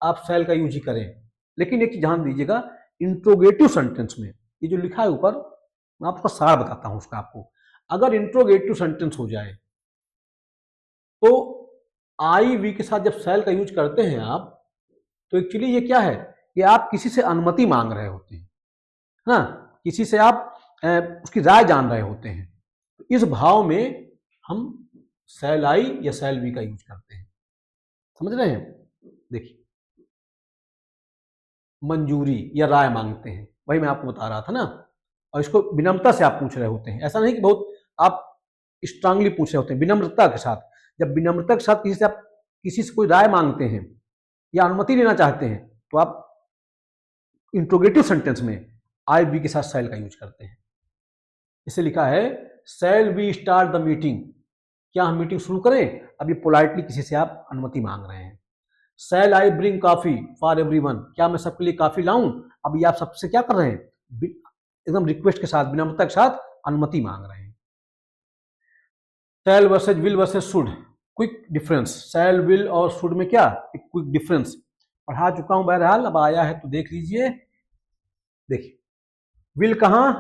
आप शैल का यूज ही करें। लेकिन एक चीज ध्यान दीजिएगा, इंट्रोगेटिव सेंटेंस में ये जो लिखा है ऊपर, मैं आपको सार बताता हूं उसका आपको। अगर इंट्रोगेटिव सेंटेंस हो जाए, तो आई वी के साथ जब शैल का यूज करते हैं आप, तो एक्चुअली ये क्या है कि आप किसी से अनुमति मांग रहे होते हैं, हाँ, किसी से आप उसकी राय जान रहे होते हैं। तो इस भाव में हम शैल आई या शैल बी का यूज करते हैं, समझ रहे हैं। देखिए, मंजूरी या राय मांगते हैं, वही मैं आपको बता रहा था ना, और इसको विनम्रता से आप पूछ रहे होते हैं, ऐसा नहीं कि बहुत आप स्ट्रांगली पूछ रहे होते हैं, विनम्रता के साथ। जब विनम्रता के साथ किसी से कोई राय मांगते हैं या अनुमति लेना चाहते हैं, तो आप इंट्रोगेटिव सेंटेंस में आई बी के साथ शैल का यूज करते हैं। इसे लिखा है, shall we start the meeting, क्या हम मीटिंग शुरू करें। अब ये पोलाइटली किसी से आप अनुमति मांग रहे हैं। Shall I bring coffee for everyone, क्या मैं सबके लिए कॉफी लाऊं? अब ये आप सबसे क्या कर रहे हैं, एकदम रिक्वेस्ट के साथ, विनम्रता के साथ अनुमति मांग रहे हैं। Shall versus will versus should, quick difference, shall will और शुड में क्या एक क्विक डिफरेंस पढ़ा चुका हूं, बहरहाल अब आया है तो देख लीजिए। देखिए विल कहां,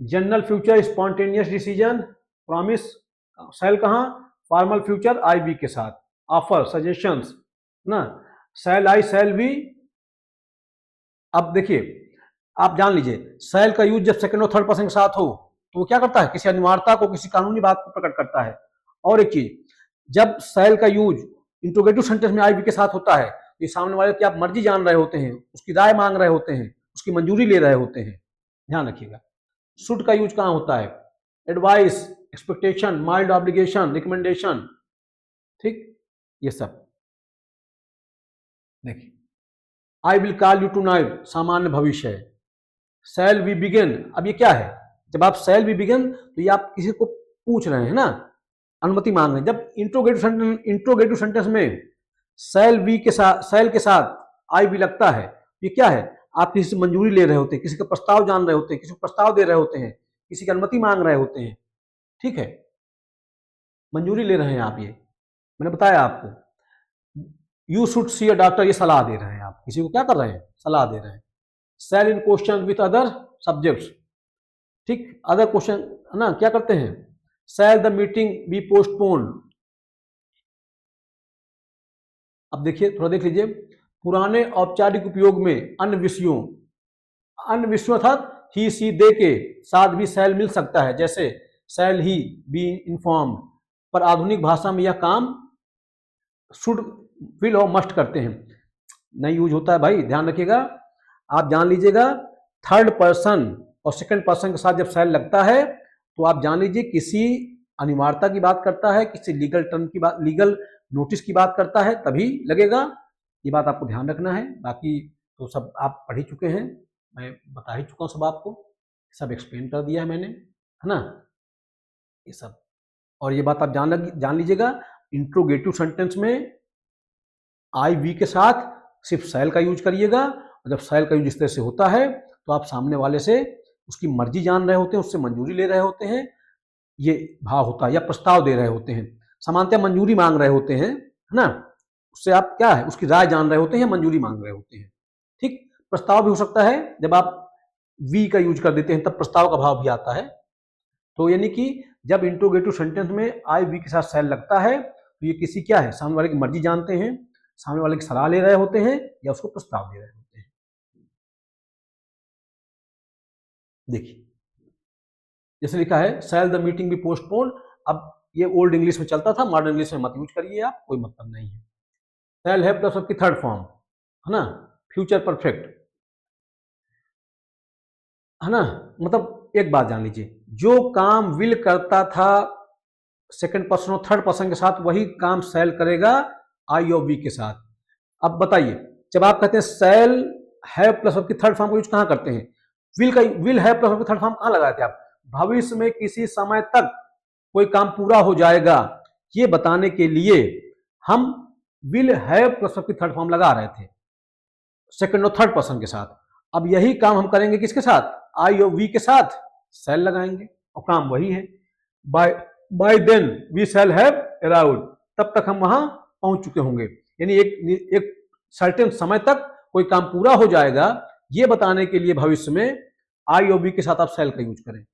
general future spontaneous decision promise, shall कहां, फॉर्मल फ्यूचर आई बी के साथ, ऑफर सजेशंस ना, शैल आई शैल बी। अब देखिए आप जान लीजिए शैल का यूज जब सेकंड और थर्ड पर्सन के साथ हो तो वो क्या करता है, किसी अनिवार्यता को, किसी कानूनी बात को प्रकट करता है। और एक चीज, जब शैल का यूज इंट्रोगेटिव सेंटेंस में आई बी के साथ होता है तो ये सामने वाले की आप मर्जी जान रहे होते हैं, उसकी राय मांग रहे होते हैं, उसकी मंजूरी ले रहे होते हैं, ध्यान रखिएगा। शुड का यूज कहां होता है, advice, expectation, mild obligation, recommendation, ठीक, ये सब। देखिए I will call you tonight, सामान्य भविष्य है। शैल वी बिगिन, अब ये क्या है, जब आप शैल वी बिगिन तो ये आप किसी को पूछ रहे हैं ना, अनुमति मांग रहे हैं। जब इंट्रोगेटिव सेंटेंस में शैल वी के साथ, शैल के साथ आई भी लगता है, ये क्या है, आप किसी से मंजूरी ले रहे होते हैं, किसी का प्रस्ताव जान रहे होते हैं, किसी को प्रस्ताव दे रहे होते हैं, किसी की अनुमति मांग रहे होते हैं, ठीक है, मंजूरी ले रहे हैं आप। ये मैंने बताया आपको। You should see a doctor, ये सलाह दे रहे हैं, आप किसी को क्या कर रहे हैं, सलाह दे रहे हैं। Shall in question with other subjects, ठीक, अदर क्वेश्चन है ना, क्या करते हैं, shall the meeting be postpone. अब देखिए थोड़ा देख लीजिए, पुराने औपचारिक उपयोग में अन्य विषयों अर्थात ही सी दे के साथ भी सेल मिल सकता है, जैसे सेल ही बी इन्फॉर्म्ड, पर आधुनिक भाषा में यह काम शुड, विल और मस्ट करते हैं, नहीं यूज होता है भाई, ध्यान रखिएगा। आप जान लीजिएगा थर्ड पर्सन और सेकंड पर्सन के साथ जब सेल लगता है तो आप जान लीजिए किसी अनिवार्यता की बात करता है, किसी लीगल टर्म की बात, लीगल नोटिस की बात करता है, तभी लगेगा। ये बात आपको ध्यान रखना है। बाकी तो सब आप पढ़ ही चुके हैं, मैं बता ही चुका हूँ सब आपको, सब एक्सप्लेन कर दिया है मैंने, है ना, ये सब। और ये बात आप जान लीजिएगा, इंट्रोगेटिव सेंटेंस में आई वी के साथ सिर्फ सेल का यूज करिएगा, और जब सेल का यूज इस तरह से होता है तो आप सामने वाले से उसकी मर्जी जान रहे होते हैं, उससे मंजूरी ले रहे होते हैं, ये भाव होता है, या प्रस्ताव दे रहे होते हैं, सामान्यतः मंजूरी मांग रहे होते हैं, है ना, उससे आप क्या है, उसकी राय जान रहे होते हैं या मंजूरी मांग रहे होते हैं, ठीक। प्रस्ताव भी हो सकता है, जब आप वी का यूज कर देते हैं तब प्रस्ताव का भाव भी आता है। तो यानी कि जब इंट्रोगेटिव सेंटेंस में आई वी के साथ सेल लगता है तो ये किसी क्या है, सामने वाले की मर्जी जानते हैं, सामने वाले की सलाह ले रहे होते हैं या उसको प्रस्ताव दे रहे होते हैं। देखिए जैसे लिखा है shall the meeting be postpone, अब ये ओल्ड इंग्लिश में चलता था, मॉडर्न इंग्लिश में मत यूज करिए आप, कोई मतलब नहीं है। सेल हैव प्लस की थर्ड फॉर्म है ना, फ्यूचर परफेक्ट, है ना, मतलब एक बात जान लीजिए, जो काम विल करता था सेकंड पर्सन और थर्ड पर्सन के साथ, वही काम सेल करेगा आई और वी के साथ। अब बताइए, जब आप कहते हैं सेल हैव प्लस की थर्ड फॉर्म का यूज कहां करते हैं, विल हैव प्लस की थर्ड फॉर्म कहां लगाए थे आप, भविष्य में किसी समय तक कोई काम पूरा हो जाएगा ये बताने के लिए हम विल हैव प्लस की थर्ड फॉर्म लगा रहे थे सेकंड और थर्ड पर्सन के साथ। अब यही काम हम करेंगे किसके साथ, आई और वी के साथ, सेल लगाएंगे और काम वही है। By then we shall have arrived, तब तक हम वहां पहुंच चुके होंगे, यानी एक सर्टेन समय तक कोई काम पूरा हो जाएगा ये बताने के लिए भविष्य में आई और बी के साथ आप सेल का यूज करें।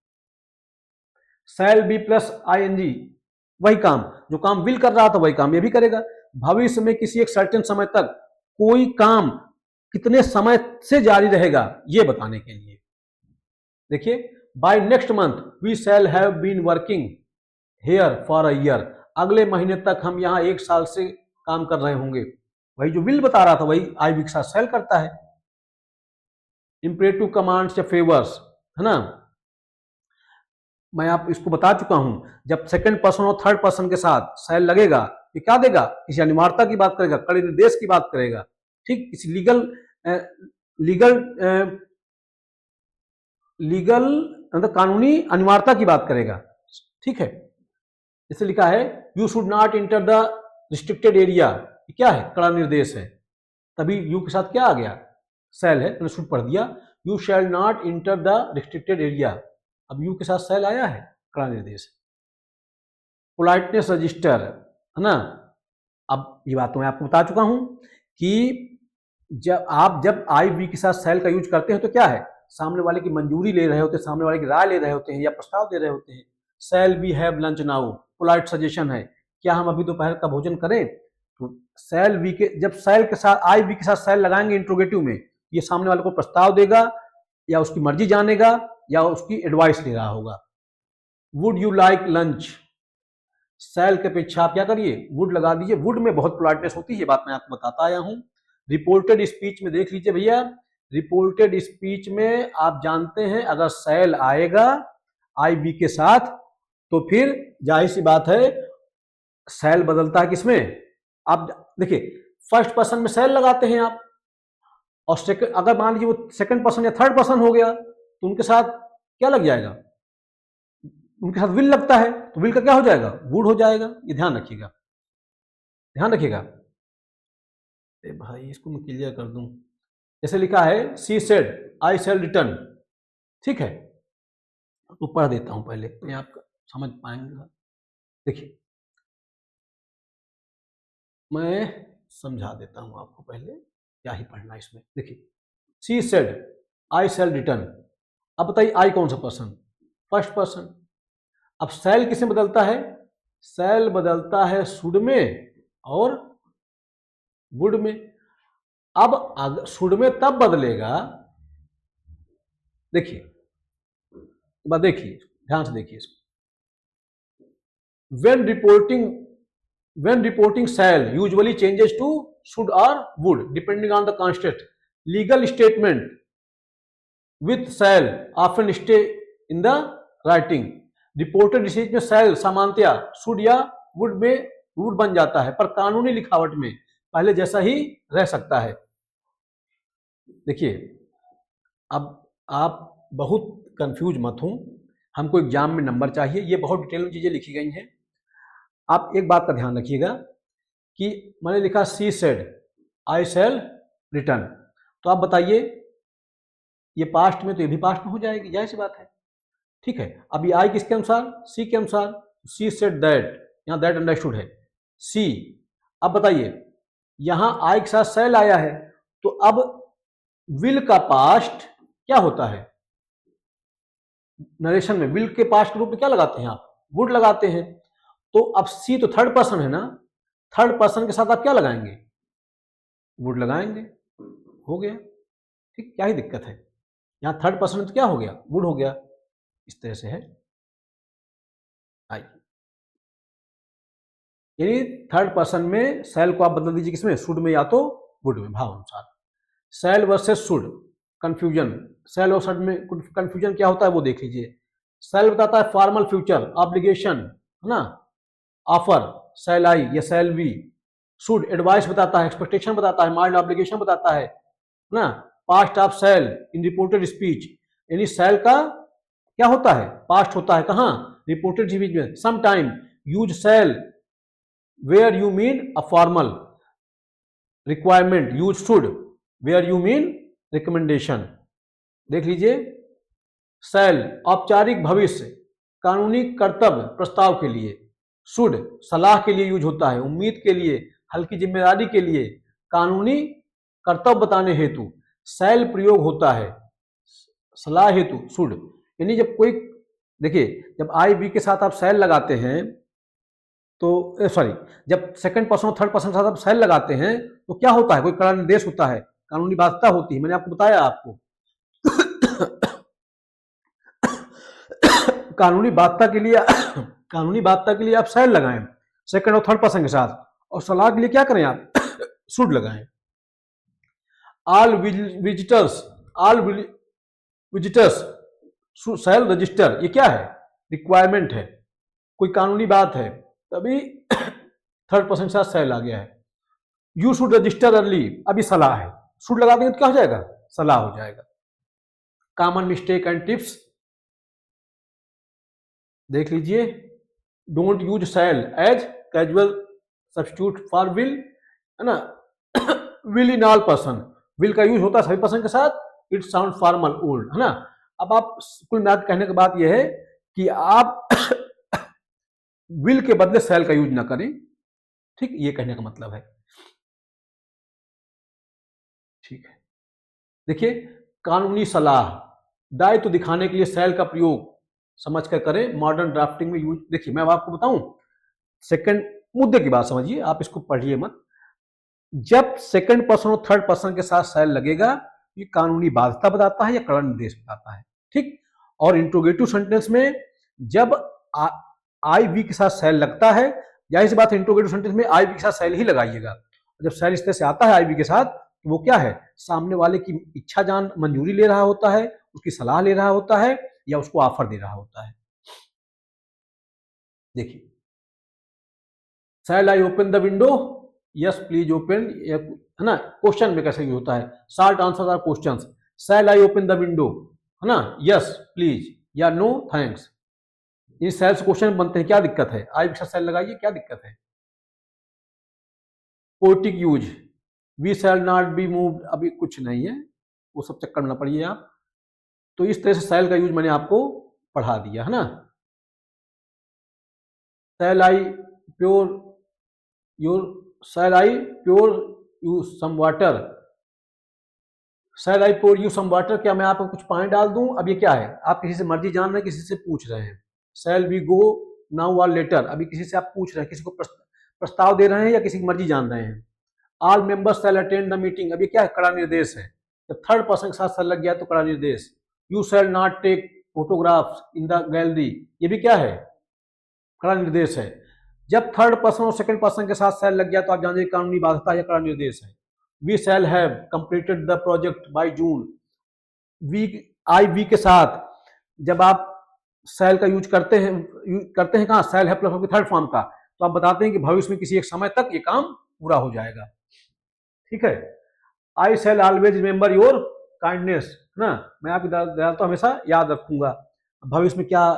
Shall be plus I N G, वही काम, जो काम विल कर रहा था वही काम ये भी करेगा। भविष्य में किसी एक सर्टेन समय तक कोई काम कितने समय से जारी रहेगा ये बताने के लिए। देखिए by next month we shall have been working here for a year, अगले महीने तक हम यहाँ 1 साल से काम कर रहे होंगे, वही जो विल बता रहा था वही आई वी के साथ सेल करता है। इंपरेटिव कमांड्स या फेवर्स, है ना, मैं आप इसको बता चुका हूं, जब सेकंड पर्सन और थर्ड पर्सन के साथ सेल लगेगा ये क्या देगा, किसी अनिवार्यता की बात करेगा, कड़े निर्देश की बात करेगा, ठीक, किसी लीगल मतलब कानूनी अनिवार्यता की बात करेगा, ठीक है। जैसे लिखा है you should not enter the restricted area, ये क्या है, कड़ा निर्देश है, तभी यू के साथ क्या आ गया, सेल है, मैंने शुड पढ़ दिया, you shall not enter the restricted area, अब यू के साथ सेल आया है, कड़ा निर्देश। पोलाइटनेस रजिस्टर है ना, अब ये बात तो मैं आपको बता चुका हूं कि जब आई वी के साथ सेल का यूज करते हैं तो क्या है, सामने वाले की मंजूरी ले रहे होते हैं, सामने वाले की राय ले रहे होते हैं या प्रस्ताव दे रहे होते हैं। Shall we have lunch now, polite suggestion है, क्या हम अभी दोपहर का भोजन करें, तो सेल वी के, जब सेल के साथ आई वी के साथ सेल लगाएंगे इंट्रोगेटिव में, ये सामने वाले को प्रस्ताव देगा या उसकी मर्जी जानेगा या उसकी एडवाइस ले रहा होगा। Would you like lunch, shall के अपेक्षा आप क्या करिए, वुड लगा दीजिए, वुड में बहुत पोलाइटनेस होती है, बात मैं आपको बताता आया हूं। रिपोर्टेड स्पीच में देख लीजिए भैया, रिपोर्टेड स्पीच में आप जानते हैं अगर सेल आएगा आई बी के साथ तो फिर जाहिर सी बात है सेल बदलता है किसमें, आप देखिए फर्स्ट पर्सन में सेल लगाते हैं आप, और सेकंड, अगर मान लीजिए वो सेकंड पर्सन या थर्ड पर्सन हो गया तो उनके साथ क्या लग जाएगा, उनके साथ विल लगता है, तो विल का क्या हो जाएगा, वुड हो जाएगा, ये ध्यान रखिएगा, ध्यान रखिएगा। भाई इसको मैं क्लियर कर दूं, जैसे लिखा है she said I cell return, ठीक है, तो पढ़ देता हूं पहले तो आप समझ पाएंगे। देखिए मैं समझा देता हूं आपको, पहले क्या ही पढ़ना इसमें। देखिए she said I cell return, अब बताइए आई कौन सा पर्सन, फर्स्ट पर्सन। अब सेल किसमें बदलता है, सेल बदलता है शुड में और वुड में। अब शुड में तब बदलेगा, देखिए देखिए ध्यान से देखिए इसको, when reporting shall usually changes to should or would depending on the context. Legal statement with shall often stay in the writing. Reported decision में shall सामान्यतया should या would में would बन जाता है, पर कानूनी लिखावट में पहले जैसा ही रह सकता है। देखिए अब आप बहुत कंफ्यूज मत हो, हमको एग्जाम में नंबर चाहिए, ये बहुत डिटेल में चीजें लिखी गई हैं। आप एक बात का ध्यान रखिएगा कि मैंने लिखा she said I cell return, तो आप बताइए ये पास्ट में, तो ये भी पास्ट में हो जाएगी, जाहिर सी बात है, ठीक है। अब ये आई किसके अनुसार, सी के अनुसार, सी सेड दैट, यहाँ दैट अंडरस्टूड है सी। अब बताइए यहां आई के साथ सेल आया है, तो अब विल का पास्ट क्या होता है, नरेशन में विल के पास्ट के रूप में क्या लगाते हैं आप, वुड लगाते हैं। तो अब सी तो थर्ड पर्सन है ना, थर्ड पर्सन के साथ आप क्या लगाएंगे, वुड लगाएंगे, हो गया, ठीक, क्या ही दिक्कत है, यहां थर्ड पर्सन तो क्या हो गया, वुड हो गया, इस तरह से है। आइए यानी थर्ड पर्सन में सेल को आप बदल दीजिए किसमें, शुड में या तो वुड में, भाव अनुसार। Shall versus should confusion, shall और शुड में कंफ्यूजन क्या होता है वो देख लीजिए। सेल बताता है फॉर्मल फ्यूचर ऑब्लिगेशन, है ना, ऑफर सेल आई या सेल वी। शुड एडवाइस बताता है, एक्सपेक्टेशन बताता है, माइल्ड ऑब्लिगेशन बताता है ना। Past of shall in reported speech, यानी सेल का क्या होता है, पास्ट होता है कहाँ, रिपोर्टेड स्पीच में। Some time use shall where you mean a formal requirement, use should where you mean recommendation. देख लीजिए सेल औपचारिक भविष्य कानूनी कर्तव्य प्रस्ताव के लिए, शुड सलाह के लिए यूज होता है, उम्मीद के लिए, हल्की जिम्मेदारी के लिए, कानूनी कर्तव्य बताने हेतु सेल प्रयोग होता है, सलाह हेतु शुड। यानी जब कोई, देखिए जब आई बी के साथ आप सेल लगाते हैं तो सॉरी, जब सेकंड पर्सन और थर्ड पर्सन के साथ आप सेल लगाते हैं तो क्या होता है, कोई कड़ा निर्देश होता है, कानूनी बाध्यता होती है, मैंने आपको बताया आपको कानूनी बाध्यता के लिए कानूनी बाध्यता के लिए आप सेल लगाएं सेकंड और थर्ड पर्सन के साथ, और सलाह के लिए क्या करें आप शुड लगाएं। ऑल विजिटर्स सेल रजिस्टर, ये क्या है, रिक्वायरमेंट है, कोई कानूनी बात है, तभी थर्ड पर्सन के साथ सेल आ गया है। यू शुड रजिस्टर अर्ली, अभी सलाह है, शुड लगा देंगे तो क्या हो जाएगा, सलाह हो जाएगा। कॉमन मिस्टेक एंड टिप्स देख लीजिए, don't use shall as casual substitute for will, है ना। Will in all person, will का यूज होता है सभी पर्सन के साथ, इट साउंड फॉर्मल ओल्ड, है ना। अब आप कुल मिला के कहने की बात यह है कि आप विल के बदले शैल का यूज ना करें, ठीक, ये कहने का मतलब है। ठीक है, देखिए कानूनी सलाह, दायित्व दिखाने के लिए शैल का प्रयोग समझ कर करें, मॉडर्न ड्राफ्टिंग में यूज। देखिए मैं अब आपको बताऊं, सेकंड मुद्दे की बात समझिए, आप इसको पढ़िए मत। जब सेकंड पर्सन और थर्ड पर्सन के साथ शैल लगेगा, ये कानूनी बाध्यता बताता है या कड़ा निर्देश बताता है, ठीक। और इंट्रोगेटिव सेंटेंस में जब आई वी के साथ शैल लगता है, जाहिर सी बात है इंट्रोगेटिव सेंटेंस में आई वी के साथ शैल ही लगाइएगा। जब शैल इस तरह से आता है आई वी के साथ, तो वो क्या है, सामने वाले की इच्छा जान मंजूरी ले रहा होता है, उसकी सलाह ले रहा होता है, या उसको ऑफर दे रहा होता है। देखिए, shall I open the window, yes please open, है ना। क्वेश्चन में कैसे यूज होता है, short answer are questions. Shall I open the window, है ना, यस प्लीज या नो थैंक्स। इन सेल्स क्वेश्चन बनते हैं, क्या दिक्कत है, आई के साथ सेल लगाइए, क्या दिक्कत है। Poetic use, we shall not be moved, अभी कुछ नहीं है, वो सब चक्कर में ना पड़िए आप। तो इस तरह से शैल का यूज मैंने आपको पढ़ा दिया, है ना। Shall I pour your, shall I pour you some water, shall I pour you some water, क्या मैं आपको कुछ पानी डाल दूं। अब ये क्या है, आप किसी से मर्जी जान रहे हैं, किसी से पूछ रहे हैं। शैल वी गो नाउ और लेटर, अभी किसी से आप पूछ रहे हैं, किसी को प्रस्ताव दे रहे हैं या किसी की मर्जी जान रहे हैं। All members shall attend the meeting, अब ये क्या है, कड़ा निर्देश है। जब थर्ड पर्सन के साथ शैल लग गया तो कड़ा निर्देश। You shall not take photographs in the gallery, ये भी क्या है, कड़ा निर्देश है। जब थर्ड पर्सन और सेकंड पर्सन के साथ शैल लग गया तो आप जानिए कानूनी बाध्यता या कड़ा निर्देश है। We shall have completed the project by June, we I we के साथ जब आप शैल का यूज करते हैं कहाँ, शैल है प्लस थर्ड फॉर्म का, तो आप बताते हैं कि भविष्य में किसी एक समय तक ये काम पूरा हो जाएगा, ठीक है। I shall always remember your kindness, है ना, मैं आपकी दयालुता तो हमेशा याद रखूंगा, भविष्य में क्या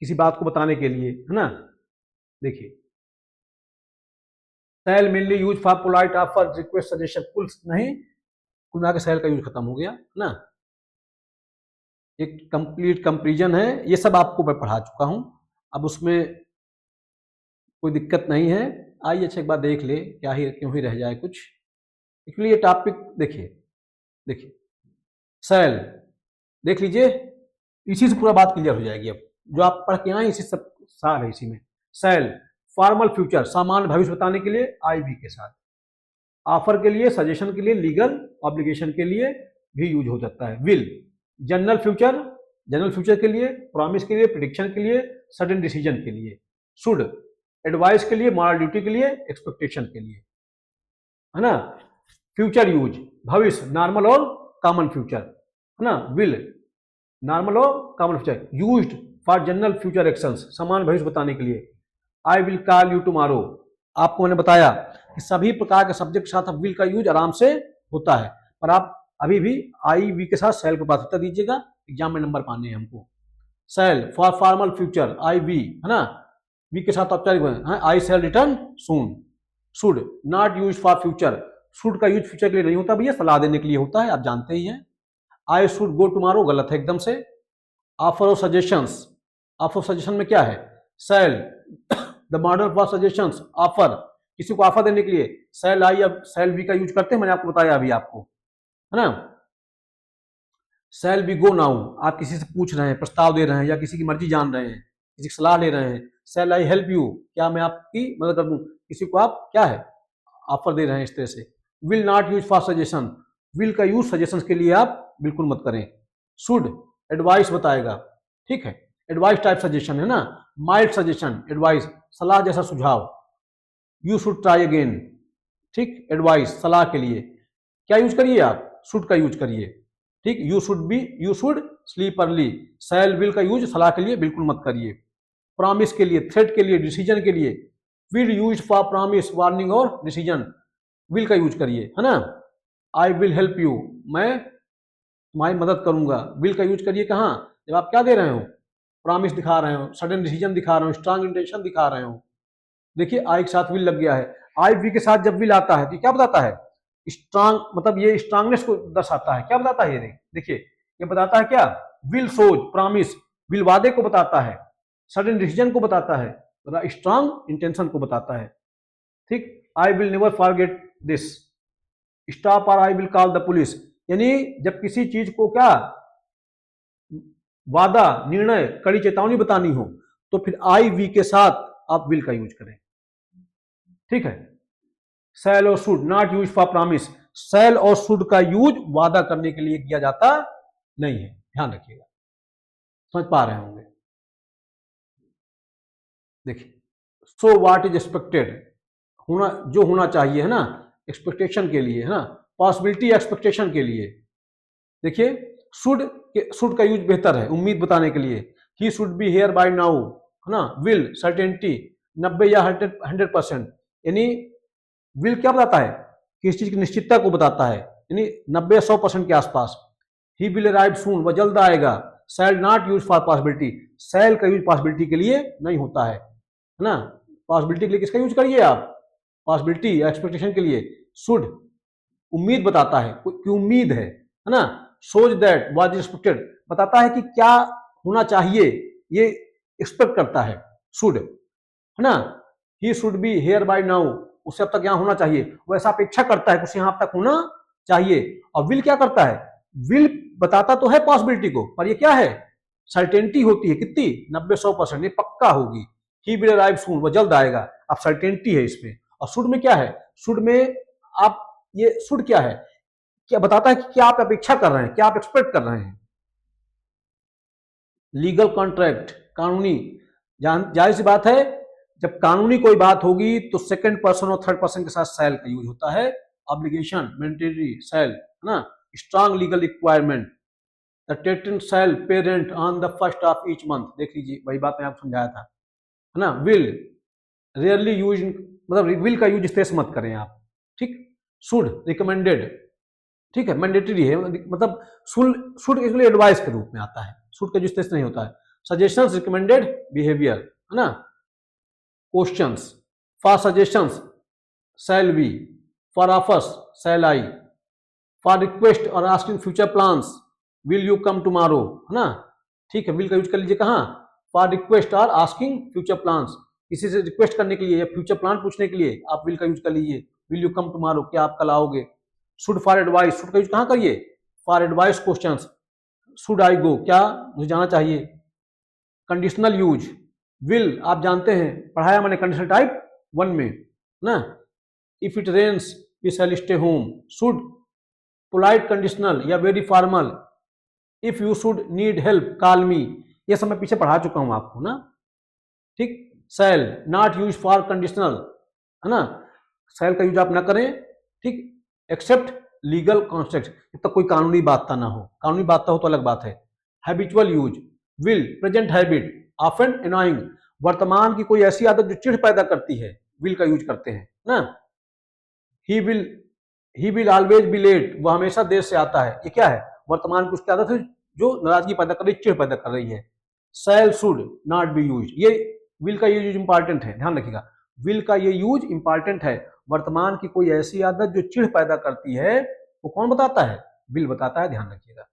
किसी बात को बताने के लिए, है ना। देखिए, shall mainly use for polite offer request suggestion, कुल नहीं, कुल मिला के शैल का यूज खत्म हो गया, है ना। एक कंप्लीट कंपेरिजन है, ये सब आपको मैं पढ़ा चुका हूं, अब उसमें कोई दिक्कत नहीं है। आइए अच्छा एक बार देख ले, क्या ही क्यों ही रह जाए कुछ। एक्चुअली ये टॉपिक देखिए, देखिए शैल देख लीजिए, इसी से पूरा बात क्लियर हो जाएगी। अब जो आप पढ़ के आए इसी सब सार है इसी में। शैल फॉर्मल फ्यूचर, सामान्य भविष्य बताने के लिए आई बी के साथ, ऑफर के लिए, सजेशन के लिए, लीगल ऑब्लिगेशन के लिए भी यूज हो सकता है। Will general future, general future के लिए, प्रॉमिस के लिए, प्रिडिक्शन के लिए, सडन डिसीजन के लिए। शुड एडवाइस के लिए, मॉरल ड्यूटी के लिए, एक्सपेक्टेशन के लिए, है ना। फ्यूचर यूज भविष्य, नॉर्मल और कॉमन फ्यूचर, है ना। विल नॉर्मल और common future, used for general future actions, समान भविष्य बताने के लिए। आई विल कॉल यू टुमारो, आपको मैंने बताया कि सभी प्रकार के सब्जेक्ट के साथ विल का यूज आराम से होता है, पर आप अभी भी आई वी के साथ शैल को प्राथमिकता दीजिएगा, एग्जाम में नंबर पाने हैं हमको। Shall for formal future I we, है ना, वी के साथ औपचारिक, I shall return soon. Should not use for future, should का यूज फ्यूचर के लिए नहीं होता भैया, सलाह देने के लिए होता है, आप जानते ही हैं। आई शुड गो टुमारो गलत है एकदम से। Offer of suggestions, offer suggestion में क्या है, shall the modal for suggestions, offer, किसी को ऑफर देने के लिए शैल आई, अब शैल वी का यूज करते हैं, मैंने आपको बताया अभी आपको, है ना। शैल बी गो नाउ, आप किसी से पूछ रहे हैं, प्रस्ताव दे रहे हैं, या किसी की मर्जी जान रहे हैं, किसी की सलाह ले रहे हैं। शैल आई हेल्प यू, क्या मैं आपकी मदद कर दूं, किसी को आप क्या है ऑफर दे रहे हैं इस तरह से। Will not use for suggestion, will का यूज सजेशन के लिए आप बिल्कुल मत करें। शुड एडवाइस बताएगा, ठीक है, एडवाइस टाइप सजेशन है ना, माइल्ड सजेशन एडवाइस, सलाह जैसा सुझाव। यू शुड ट्राई अगेन, ठीक, एडवाइस सलाह के लिए क्या यूज करिए आप, शुड का यूज करिए, ठीक। You should be, you should sleep early, shell will का यूज सलाह के लिए बिल्कुल मत करिए। प्रॉमिस के लिए, थ्रेट के लिए, डिसीजन के लिए, will use for promise, warning और डिसीजन, विल का यूज करिए, है ना। आई विल हेल्प यू, मैं तुम्हारी मदद करूंगा, विल का यूज करिए कहाँ, जब आप क्या दे रहे हो, प्रॉमिस दिखा रहे हो, सडन डिसीजन दिखा रहे हो, स्ट्रांग इंटेंशन दिखा रहे हो, देखिए आई के साथ विल लग गया है, आई वी के साथ जब विल आता है तो क्या बताता है, स्ट्रांग, मतलब ये स्ट्रांगनेस को दर्शाता है। क्या बताता है ये, देखिए ये बताता है क्या, विल सोज प्रॉमिस, विल वादे को बताता है, सडन डिसीजन को बताता है, स्ट्रांग इंटेंशन को बताता है। ठीक, I will never forget this, stop और I will call the police, यानी जब किसी चीज को क्या वादा, निर्णय, कड़ी चेतावनी बतानी हो तो फिर आई वी के साथ आप विल का यूज करें। ठीक है, शैल और should not use for promise, shall और शुड का यूज वादा करने के लिए किया जाता नहीं है, ध्यान रखिएगा, समझ पा रहे होंगे। देखिए, सो व्हाट इज एक्सपेक्टेड, होना जो होना चाहिए है ना, एक्सपेक्टेशन के लिए है ना, पॉसिबिलिटी एक्सपेक्टेशन के लिए। देखिए शुड का यूज बेहतर है उम्मीद बताने के लिए, he should be here bye now है ना, विल सर्टेनिटी 90 या 100%, यानी विल क्या बताता है, किसी चीज की निश्चितता को बताता है, यानी 90 या 100% के आसपास। ही विल अराइव सून, वह जल्द आएगा। Shall not use for possibility, shall का यूज पॉसिबिलिटी के लिए नहीं होता है ना, पॉसिबिलिटी के लिए किसका यूज करिए आप, पॉसिबिलिटी या एक्सपेक्टेशन के लिए। शुड उम्मीद बताता है कि उम्मीद है ना, सोच दैट वाज एक्सपेक्टेड बताता है कि क्या होना चाहिए, ये एक्सपेक्ट करता है शुड, है ना। He should be here bye now, उससे अब तक यहाँ होना चाहिए, वो ऐसा अपेक्षा करता है कुछ यहाँ अब तक होना चाहिए। और विल क्या करता है, विल बताता तो है पॉसिबिलिटी को, पर ये क्या है, सर्टेनिटी होती है, कितनी 90-100%, ये पक्का होगी। ही विल अराइव सून, वो जल्द आएगा, अब सर्टेनिटी है इसमें। और शुड में क्या है, शुड में आप ये शुड क्या है, क्या बताता है कि क्या आप अपेक्षा कर रहे हैं, क्या आप एक्सपेक्ट कर रहे हैं। लीगल कॉन्ट्रैक्ट कानूनी, जाहिर सी बात है जब कानूनी कोई बात होगी तो सेकंड पर्सन और थर्ड पर्सन के साथ शैल का यूज होता है। ऑब्लिगेशन मैंडेटरी शैल है ना, strong legal requirement, the tenant shall pay rent on the first of each month, देख लीजिए वही बात मैं आपको समझाया था, है ना। विल रेयरली यूज, मतलब विल का यूज स्पेस मत करें आप, ठीक। शुड रिकमेंडेड, ठीक है, मैंडेटरी है, मतलब शुड इसलिए एडवाइस के रूप में आता है, शुड का जो स्पेस नहीं होता है। सजेशंस रिकमेंडेड बिहेवियर, है ना। Questions, for suggestions shall be, for offers shall I, for request और asking future plans will you come tomorrow, है ना। ठीक है, विल का यूज कर लीजिए कहाँ, फॉर रिक्वेस्ट और आस्किंग फ्यूचर प्लान्स, किसी से रिक्वेस्ट करने के लिए या फ्यूचर प्लान पूछने के लिए आप विल का यूज कर लीजिए, विल यू कम टुमारो, क्या आप कल आओगे। शुड फॉर एडवाइस, शुड का यूज कहाँ करिए, for advice questions, should I go, क्या मुझे जाना चाहिए। कंडीशनल यूज, विल आप जानते हैं, पढ़ाया मैंने कंडीशनल टाइप 1 में ना, if it rains we shall stay home. Should polite conditional या very formal, if you should need help call me, ये सब मैं पीछे पढ़ा चुका हूं आपको ना, ठीक। शैल नॉट यूज फॉर कंडीशनल, है ना, शैल का यूज आप ना करें, ठीक, एक्सेप्ट लीगल कॉन्स्ट्रक्ट, जब तक कोई कानूनी बाध्यता ना हो, कानूनी बाध्यता हो तो अलग बात है। Habitual use, will present habit often annoying, वर्तमान की कोई ऐसी आदत जो चिढ़ पैदा करती है, विल का यूज करते हैं ना। He will always be late, वह हमेशा देर से आता है, ये क्या है, वर्तमान की उसकी आदत है जो नाराजगी पैदा कर रही, चिढ़ पैदा कर रही है। शैल शुड नॉट बी यूज, ये विल का यूज इंपॉर्टेंट है, ध्यान रखिएगा, विल का ये यूज इंपॉर्टेंट है। वर्तमान की कोई ऐसी आदत जो चिढ़ पैदा करती है वो कौन बताता है, विल बताता है, ध्यान रखिएगा।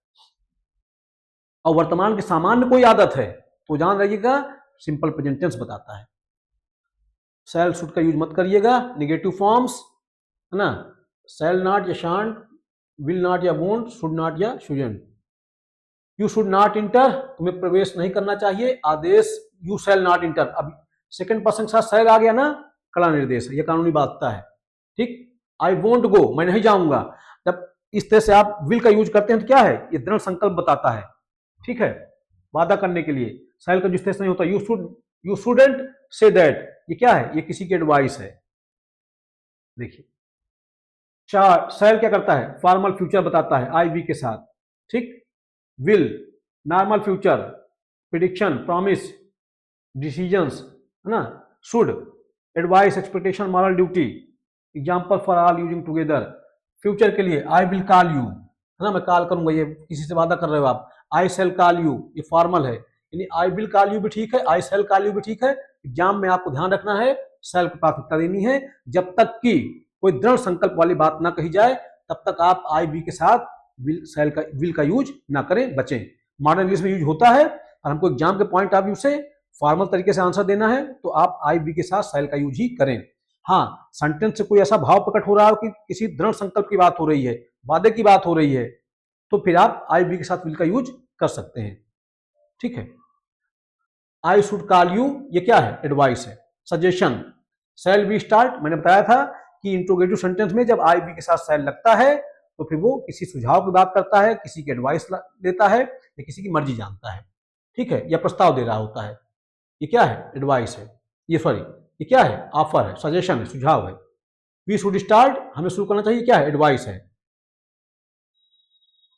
और वर्तमान की सामान्य कोई आदत है तो ध्यान रखिएगा, सिंपल प्रेजेंट टेंस बताता है। शैल शुड का यूज मत करिएगा, नेगेटिव फॉर्म्स, है ना, शैल नॉट या शांट, विल नॉट या वोंट, शुड नॉट या shouldn't. You should not inter, तुम्हें प्रवेश नहीं करना चाहिए, आदेश यू शैल नॉट इंटर, अब सेकंड पर्सन के साथ शैल आ गया ना, कड़ा निर्देश है, यह कानूनी बाध्यता है, ठीक। आई वोंट गो, मैं नहीं जाऊंगा, जब इस तरह से आप विल का यूज करते हैं तो क्या है, ये दृढ़ संकल्प बताता है, ठीक है, वादा करने के लिए। शैल का जिस तरह से नहीं होता, यू शुडंट से दैट, ये क्या है, ये किसी की एडवाइस है। देखिए शैल क्या करता है, फॉर्मल फ्यूचर बताता है आई वी के साथ, ठीक। Will normal future, prediction, promise, decisions, है ना। Should advice, expectation, moral duty, example for all using together. Future के लिए आई विल कॉल यू, है ना, मैं कॉल करूंगा, ये किसी से वादा कर रहे हो आप। आई शैल कॉल यू, ये फॉर्मल है, यानी आई विल कॉल यू भी ठीक है, आई शैल कॉल यू भी ठीक है। एग्जाम में आपको ध्यान रखना है सेल को प्राथमिकता देनी है। जब तक कि कोई दृढ़ संकल्प वाली बात ना कही जाए तब तक आप आई बी के साथ विल का यूज ना करें, बचें। मॉडर्न इंग्लिश में यूज होता है और हमको एग्जाम के पॉइंट ऑफ व्यू से फॉर्मल तरीके से आंसर देना है तो आप आई बी के साथ सेल का यूज ही करें। हाँ, सेंटेंस से कोई ऐसा भाव प्रकट हो रहा हो कि किसी दृढ़ संकल्प की बात हो रही है, वादे की बात हो रही है, तो फिर आप आई बी के साथ विल का यूज कर सकते हैं। ठीक है। आई शुड कॉल यू, ये क्या है? एडवाइस है, सजेशन। शैल वी स्टार्ट, मैंने बताया था कि इंट्रोगेटिव सेंटेंस में जब आई बी के साथ शैल लगता है तो फिर वो किसी सुझाव की बात करता है, किसी की एडवाइस देता है या किसी की मर्जी जानता है। ठीक है, या प्रस्ताव दे रहा होता है। ये क्या है? एडवाइस है। ये सॉरी, ये क्या है? ऑफर है, सजेशन है, सुझाव है। वी शुड स्टार्ट, हमें शुरू करना चाहिए, क्या है? एडवाइस है।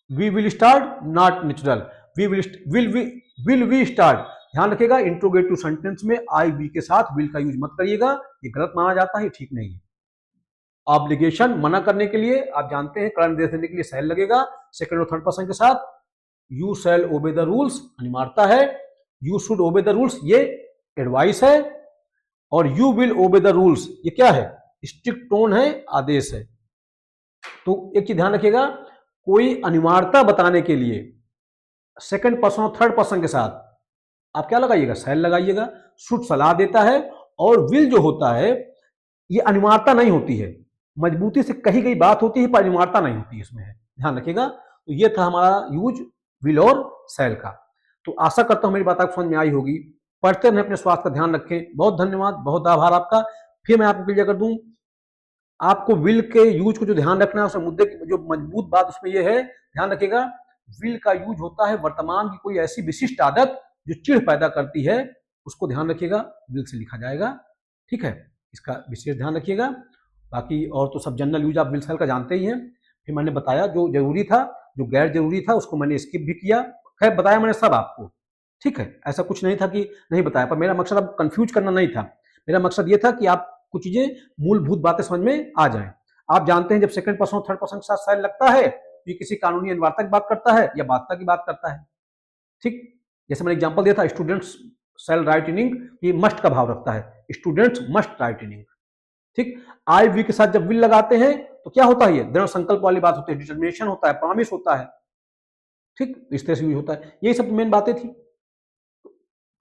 We will start, not natural. Will we start, ध्यान रखिएगा इंट्रोगेटिव सेंटेंस में आई बी के साथ विल का यूज मत करिएगा, ये गलत माना जाता है, ठीक नहीं है। ऑब्लिगेशन, मना करने के लिए आप जानते हैं कड़ा निर्देश देने के लिए शैल लगेगा सेकंड और थर्ड पर्सन के साथ। You shall obey the rules, अनिवार्यता है। You should obey the rules, ये एडवाइस है। और you will obey the rules, ये क्या है? स्ट्रिक्ट टोन है, आदेश है। तो एक चीज ध्यान रखिएगा, कोई अनिवार्यता बताने के लिए सेकंड पर्सन और थर्ड पर्सन के साथ आप क्या लगाइएगा? शैल लगाइएगा। शुड सलाह देता है और विल जो होता है ये अनिवार्यता नहीं होती है, मजबूती से कही गई बात होती है पर अनिवार्यता नहीं होती इसमें है, ध्यान रखिएगा। तो ये था हमारा यूज विल और शैल का। तो आशा करता हूं मेरी बात आपको समझ में आई होगी। पढ़ते रहें, अपने स्वास्थ्य का ध्यान रखें। बहुत धन्यवाद, बहुत आभार आपका। फिर मैं आपको क्लियर कर दूं, आपको विल के यूज को जो ध्यान रखना है, उसमें मुद्दे की जो मजबूत बात उसमें यह है, ध्यान रखिएगा, विल का यूज होता है वर्तमान की कोई ऐसी विशिष्ट आदत जो चिढ़ पैदा करती है, उसको ध्यान रखिएगा, विल से लिखा जाएगा। ठीक है, इसका विशेष ध्यान रखिएगा। बाकी और तो सब जनरल यूज आप विल शैल का जानते ही हैं। फिर मैंने बताया जो जरूरी था, जो गैर जरूरी था उसको मैंने स्किप भी किया। खैर बताया मैंने सब आपको। ठीक है, ऐसा कुछ नहीं था कि नहीं बताया, पर मेरा मकसद अब कंफ्यूज करना नहीं था। मेरा मकसद ये था कि आप कुछ चीजें मूलभूत बातें समझ में आ जाएं। आप जानते हैं जब सेकंड पर्सन और थर्ड पर्सन के साथ शैल लगता है तो ये किसी कानूनी अनिवार्यता की बात करता है या बाध्यता की बात करता है। ठीक, जैसे मैंने एग्जांपल दिया था, स्टूडेंट्स शैल राइट इन इंक, ये मस्ट का भाव रखता है, स्टूडेंट्स मस्ट राइट इन इंक। ठीक, आई वी के साथ जब विल लगाते हैं तो क्या होता है? ये दृढ़ संकल्प वाली बात होती है, डिटर्मिनेशन होता है, प्रॉमिस होता है। ठीक, इस तरह से यूज होता है। यही सब मेन बातें थी,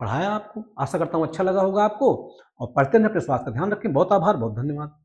पढ़ाया आपको। आशा करता हूं अच्छा लगा होगा आपको। और पढ़ते रहें, अपने स्वास्थ्य का ध्यान रखें। बहुत आभार, बहुत धन्यवाद।